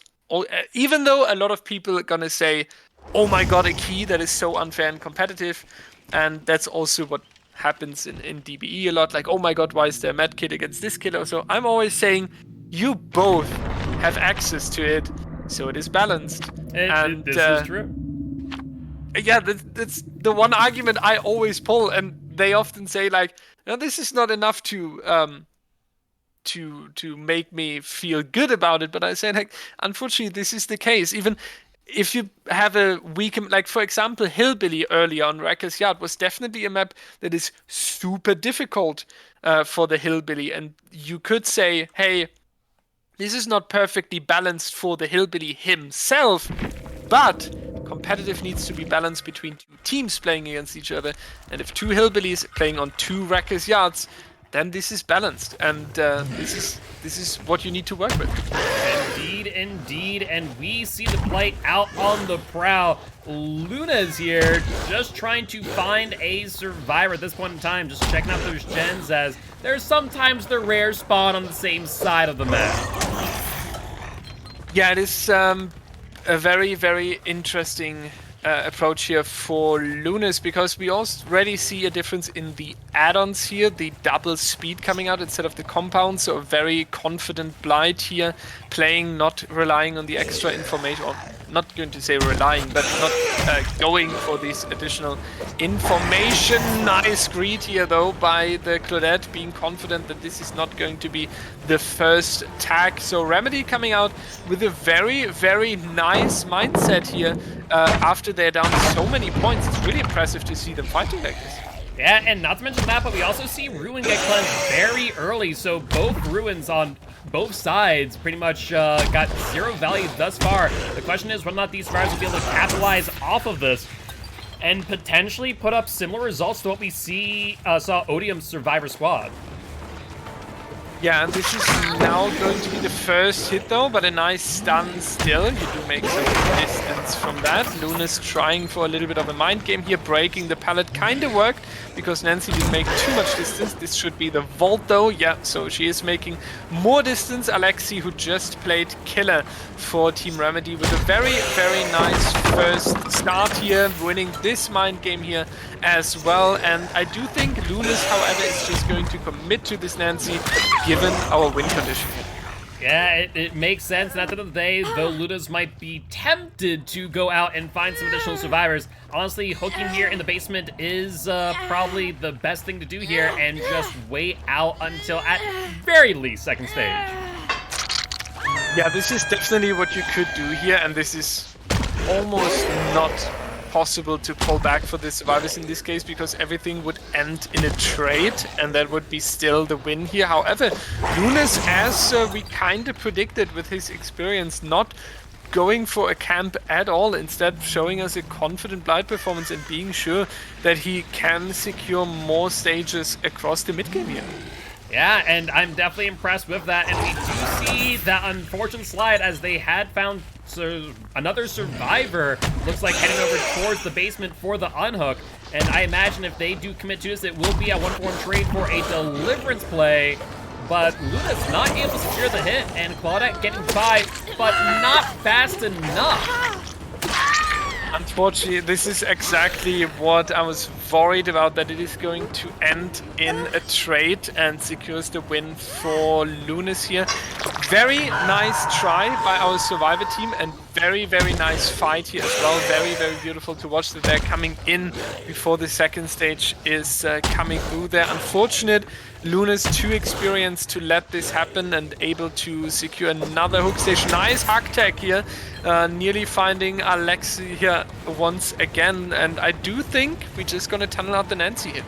Speaker 2: even though a lot of people are gonna say, oh my god, a key, that is so unfair and competitive, and that's also what happens in DBE a lot, like, oh my god, why is there a mad kid against this killer? So I'm always saying, you both have access to it, so it is balanced.
Speaker 1: This is true.
Speaker 2: Yeah, that's the one argument I always pull, and they often say, like, no, this is not enough to make me feel good about it. But I say, like, unfortunately, this is the case. Even if you have a weak, like, for example, Hillbilly earlier on Wrecker's Yard was definitely a map that is super difficult for the Hillbilly, and you could say, hey, this is not perfectly balanced for the Hillbilly himself, but competitive needs to be balanced between two teams playing against each other. And if two Hillbillies playing on two Wrecker's Yards, then this is balanced. And this is what you need to work with.
Speaker 1: Indeed. And we see the play out on the prow. Luna's here, just trying to find a survivor at this point in time, just checking out those gens, as there's sometimes the rare spawn on the same side of the map.
Speaker 2: Yeah, it is a very, very interesting approach here for Lunas, because we already see a difference in the add-ons here, the double speed coming out instead of the compound, so a very confident Blight here, playing, not relying on the extra information, or not going to say relying, but not going for this additional information. Nice greed here though by the Claudette, being confident that this is not going to be the first tag. So Remedy coming out with a very, very nice mindset here after they're down so many points. It's really impressive to see them fighting like this.
Speaker 1: Yeah, and not to mention that, but we also see Ruin get cleansed very early, so both Ruins on both sides pretty much got zero value thus far. The question is whether or not these survivors will be able to capitalize off of this and potentially put up similar results to what we saw Odium's Survivor Squad.
Speaker 2: Yeah, and this is now going to be the first hit though, but a nice stun still. You do make some distance from that. Luna's trying for a little bit of a mind game here, breaking the pallet. Kind of worked, because Nancy didn't make too much distance. This should be the vault though. Yeah, so she is making more distance. Alexi, who just played killer for Team Remedy, with a very, very nice first start here, winning this mind game here as well. And I do think Lunas, however, is just going to commit to this Nancy, given our win condition.
Speaker 1: Yeah, it makes sense. And at the end of the day, though Lunas might be tempted to go out and find some additional survivors, honestly, hooking here in the basement is probably the best thing to do here, and just wait out until at very least second stage.
Speaker 2: Yeah, this is definitely what you could do here, and this is almost not possible to pull back for the survivors in this case, because everything would end in a trade, and that would be still the win here. However, Lunas, as we kind of predicted with his experience, not going for a camp at all, instead showing us a confident Blight performance and being sure that he can secure more stages across the mid game here.
Speaker 1: Yeah, and I'm definitely impressed with that, and we do see that unfortunate slide as they had found another survivor, looks like heading over towards the basement for the unhook, and I imagine if they do commit to this, it will be a 1-for-1 trade for a deliverance play, but Luna's not able to secure the hit, and Claudette getting by, but not fast enough.
Speaker 2: Unfortunately, this is exactly what I was worried about, that it is going to end in a trade and secures the win for Lunas here. Very nice try by our survivor team, and very, very nice fight here as well. Very, very beautiful to watch that they're coming in before the second stage is coming through there. Unfortunate, Lunas too experienced to let this happen and able to secure another hook stage. Nice hack tech here, nearly finding Alexi here once again, and I do think we're just gonna tunnel out the Nancy here.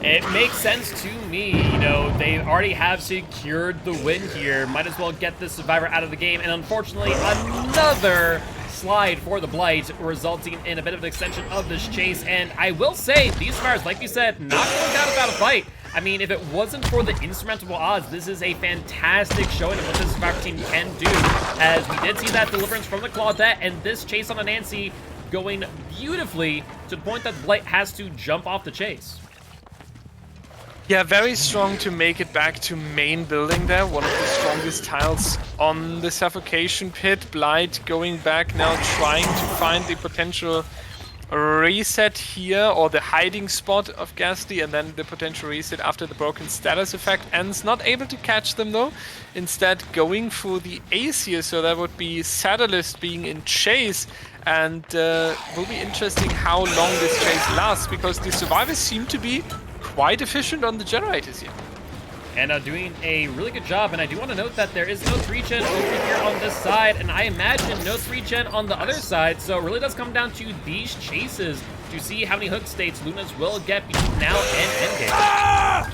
Speaker 1: It makes sense to me, you know, they already have secured the win here, might as well get this survivor out of the game, and unfortunately another slide for the Blight, resulting in a bit of an extension of this chase, and I will say, these survivors, like you said, not going down without a fight. I mean, if it wasn't for the insurmountable odds, this is a fantastic showing of what this survivor team can do, as we did see that deliverance from the Claudette, and this chase on the Nancy going beautifully to the point that Blight has to jump off the chase.
Speaker 2: Yeah, very strong to make it back to main building there. One of the strongest tiles on the suffocation pit. Blight going back now, trying to find the potential reset here, or the hiding spot of Ghastly, and then the potential reset after the broken status effect ends. Not able to catch them though. Instead going for the ace here, so that would be Satellist being in chase. And will be interesting how long this chase lasts, because the survivors seem to be quite efficient on the generators here.
Speaker 1: And doing a really good job, and I do want to note that there is no 3-gen over here on this side, and I imagine no 3-gen on the other side, so it really does come down to these chases to see how many hook states Lunas will get between now and endgame.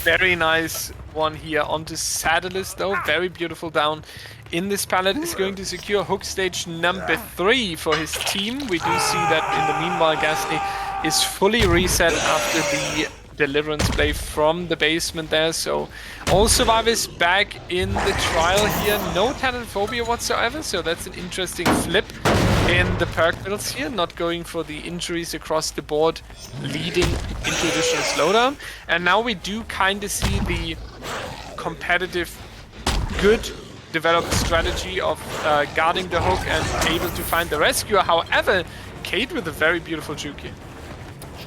Speaker 2: Very nice one here onto Satellist though, very beautiful down in this pallet. Is going to secure hook stage number 3 for his team. We do see that in the meanwhile Ghastly is fully reset after the deliverance play from the basement there, so all survivors back in the trial here. No Thanatophobia whatsoever, so that's an interesting flip in the perk builds here, not going for the injuries across the board, leading into additional slowdown. And now we do kind of see the competitive, good developed strategy of guarding the hook and able to find the rescuer. However, Kate with a very beautiful juke here.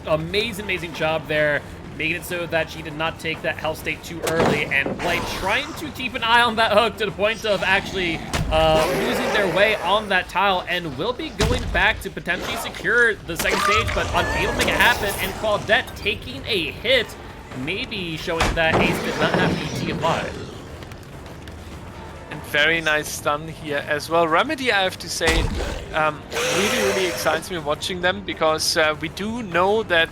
Speaker 1: Amazing job there, making it so that she did not take that health state too early, and Blight trying to keep an eye on that hook to the point of actually losing their way on that tile, and will be going back to potentially secure the second stage, but unable to make it happen, and Claudette taking a hit, maybe showing that Ace did not have ET applied.
Speaker 2: And very nice stun here as well. Remedy, I have to say, really excites me watching them, because we do know that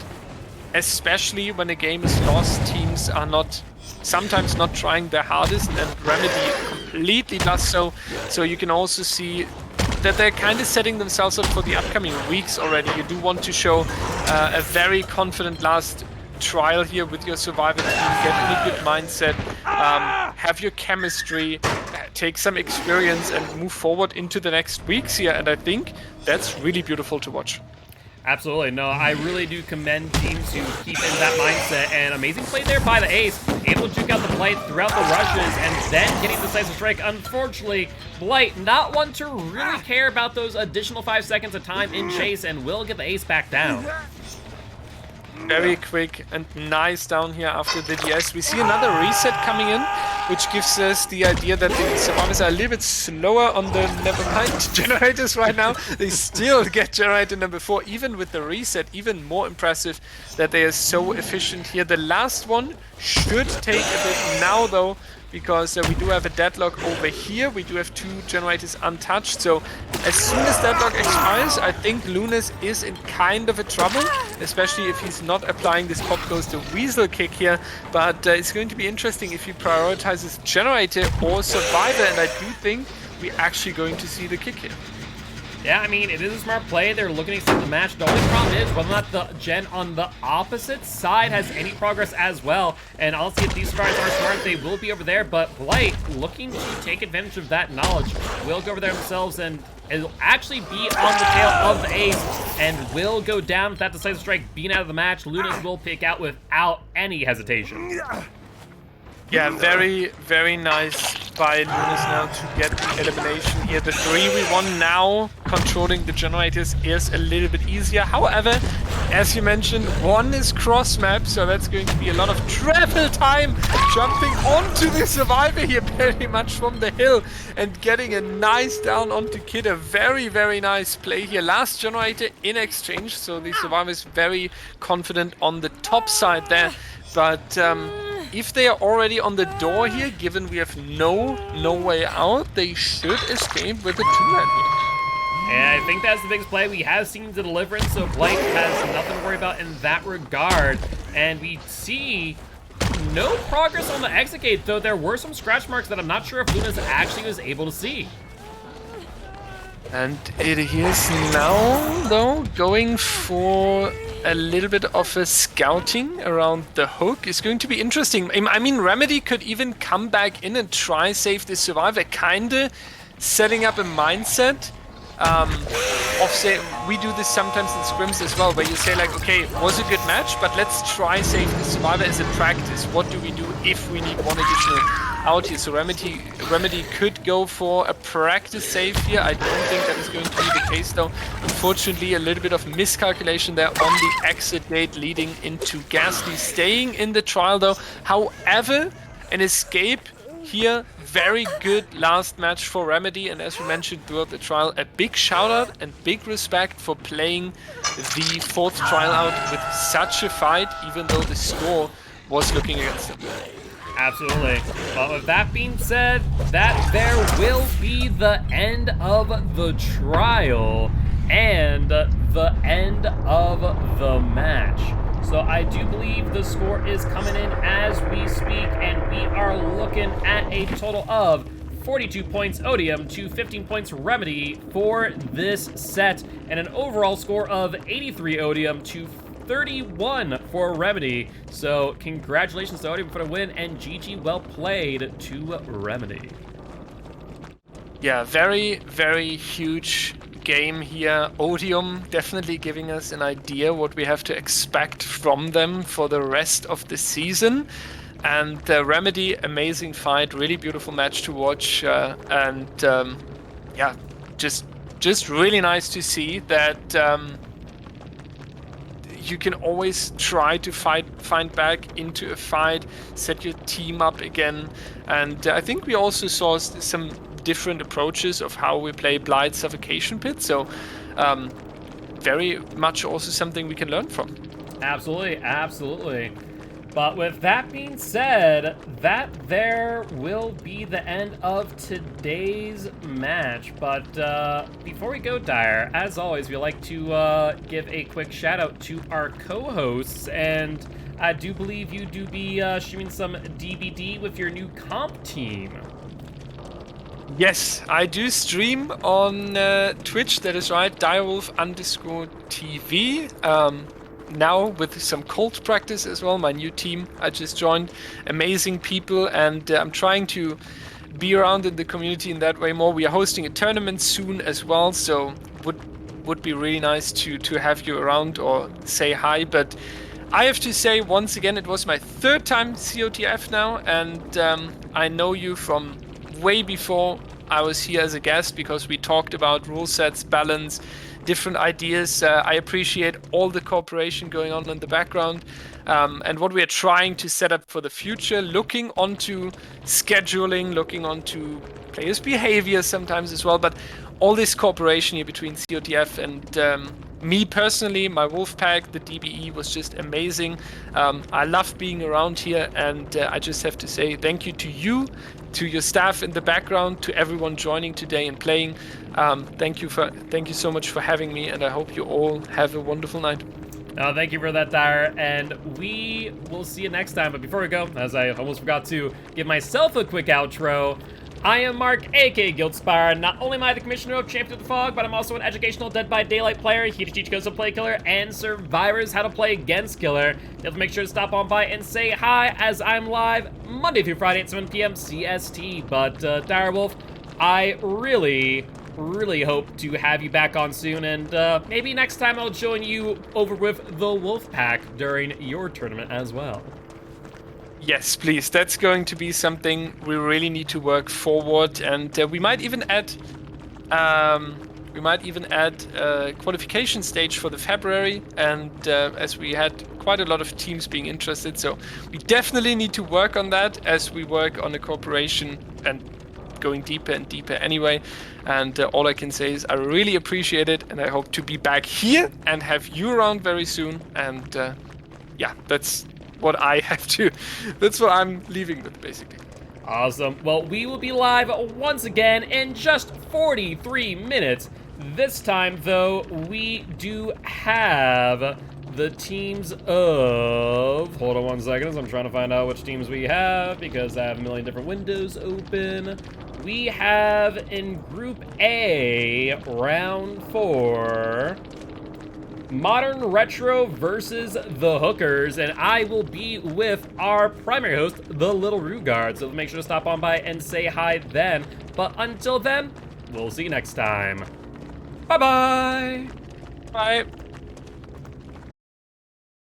Speaker 2: especially when a game is lost, teams are sometimes not trying their hardest, and Remedy completely does so. So you can also see that they're kind of setting themselves up for the upcoming weeks already. You do want to show a very confident last trial here with your survivor team, get in a good mindset, have your chemistry, take some experience, and move forward into the next weeks here, and I think that's really beautiful to watch.
Speaker 1: Absolutely. No, I really do commend teams who keep in that mindset, and amazing play there by the Ace, able to juke out the Blight throughout the rushes and then getting the decisive strike. Unfortunately, Blight not one to really care about those additional 5 seconds of time in chase, and will get the Ace back down.
Speaker 2: Very quick and nice down here after the DS. We see another reset coming in, which gives us the idea that the survivors are a little bit slower on the Nevermind generators right now. They still get generator number 4, even with the reset. Even more impressive that they are so efficient here. The last one should take a bit now, though, because we do have a deadlock over here. We do have 2 generators untouched. So as soon as deadlock expires, I think Lunas is in kind of a trouble, especially if he's not applying this pop goes the weasel kick here. But it's going to be interesting if he prioritizes generator or survivor, and I do think we're actually going to see the kick here.
Speaker 1: Yeah, I mean, it is a smart play. They're looking to extend the match. The only problem is whether or not the gen on the opposite side has any progress as well. And honestly, if these guys are smart, they will be over there. But Blight, looking to take advantage of that knowledge, will go over there themselves, and it'll actually be on the tail of the ace and will go down with that decisive strike being out of the match. Lunas will pick out without any hesitation.
Speaker 2: Yeah, very, very nice by Lunas now to get the elimination here. The 3v1 now controlling the generators is a little bit easier. However, as you mentioned, 1 is cross map, so that's going to be a lot of travel time jumping onto the survivor here very much from the hill and getting a nice down onto Kid. A very, very nice play here. Last generator in exchange, so the survivor is very confident on the top side there. But if they are already on the door here, given we have no way out, they should escape with a 2-man.
Speaker 1: And I think that's the biggest play. We have seen the deliverance, so Blight has nothing to worry about in that regard. And we see no progress on the exit gate, though there were some scratch marks that I'm not sure if Lunas actually was able to see.
Speaker 2: And it is now, though, going for a little bit of a scouting around the hook. Is going to be interesting. I mean, Remedy could even come back in and try save the survivor, kinda setting up a mindset of say, we do this sometimes in scrims as well, where you say like, okay, it was a good match, but let's try save the survivor as a practice. What do we do if we need one additional out here? So Remedy could go for a practice save here. I don't think that is going to be the case though. Unfortunately, a little bit of miscalculation there on the exit gate leading into Ghastly staying in the trial though. However, an escape here, very good last match for Remedy, and as we mentioned throughout the trial, a big shout out and big respect for playing the 4th trial out with such a fight, even though the score was looking against them.
Speaker 1: Absolutely. But with that being said, that there will be the end of the trial and the end of the match. So I do believe the score is coming in as we speak, and we are looking at a total of 42 points Odium to 15 points Remedy for this set, and an overall score of 83 Odium to 31 for Remedy. So congratulations to Odium for the win, and GG well played to Remedy.
Speaker 2: Yeah, very, very huge game here. Odium definitely giving us an idea what we have to expect from them for the rest of the season. And Remedy, amazing fight, really beautiful match to watch, and yeah, just really nice to see that you can always try to find back into a fight, set your team up again. And I think we also saw some different approaches of how we play Blight Suffocation Pit, so very much also something we can learn from.
Speaker 1: Absolutely, absolutely. But with that being said, that there will be the end of today's match. But before we go, Dire, as always, we like to give a quick shout out to our co-hosts, and I do believe you do be streaming some DBD with your new comp team.
Speaker 2: Yes, I do stream on Twitch, that is right, Dir3Wolf_TV. Now with some cold practice as well, my new team I just joined, amazing people, and I'm trying to be around in the community in that way more. We are hosting a tournament soon as well, so would be really nice to have you around or say hi. But I have to say once again, it was my 3rd time COTF now, and I know you from way before I was here as a guest, because we talked about rule sets, balance, different ideas. I appreciate all the cooperation going on in the background, and what we are trying to set up for the future, looking onto scheduling, looking onto players' behavior sometimes as well, but all this cooperation here between COTF and me personally, my wolf pack, the DBE was just amazing. I love being around here, and I just have to say thank you to you, to your staff in the background, to everyone joining today and playing. Thank you so much for having me, and I hope you all have a wonderful night.
Speaker 1: Thank you for that, Dire, and we will see you next time. But before we go, as I almost forgot to give myself a quick outro, I am Mark, aka Giltspire. Not only am I the commissioner of Champion of the Fog, but I'm also an educational Dead by Daylight player, here to teach Ghosts of Play Killer and survivors how to play against Killer. You have to make sure to stop on by and say hi, as I'm live Monday through Friday at 7 p.m. CST. But Dir3Wolf, I really hope to have you back on soon, and maybe next time I'll join you over with the Wolf Pack during your tournament as well.
Speaker 2: Yes, please. That's going to be something we really need to work forward, and we might even add a qualification stage for the February, and as we had quite a lot of teams being interested, so we definitely need to work on that as we work on a cooperation and going deeper and deeper anyway. And all I can say is I really appreciate it, and I hope to be back here and have you around very soon. And yeah, that's what I'm leaving with, basically.
Speaker 1: Awesome. Well, we will be live once again in just 43 minutes. This time, though, we do have the teams of... Hold on 1 second, I'm trying to find out which teams we have, because I have a million different windows open. We have in Group A, Round 4... Modern Retro versus the Hookers, and I will be with our primary host, the Little Rugard, so make sure to stop on by and say hi then. But until then, we'll see you next time. Bye-bye!
Speaker 2: Bye!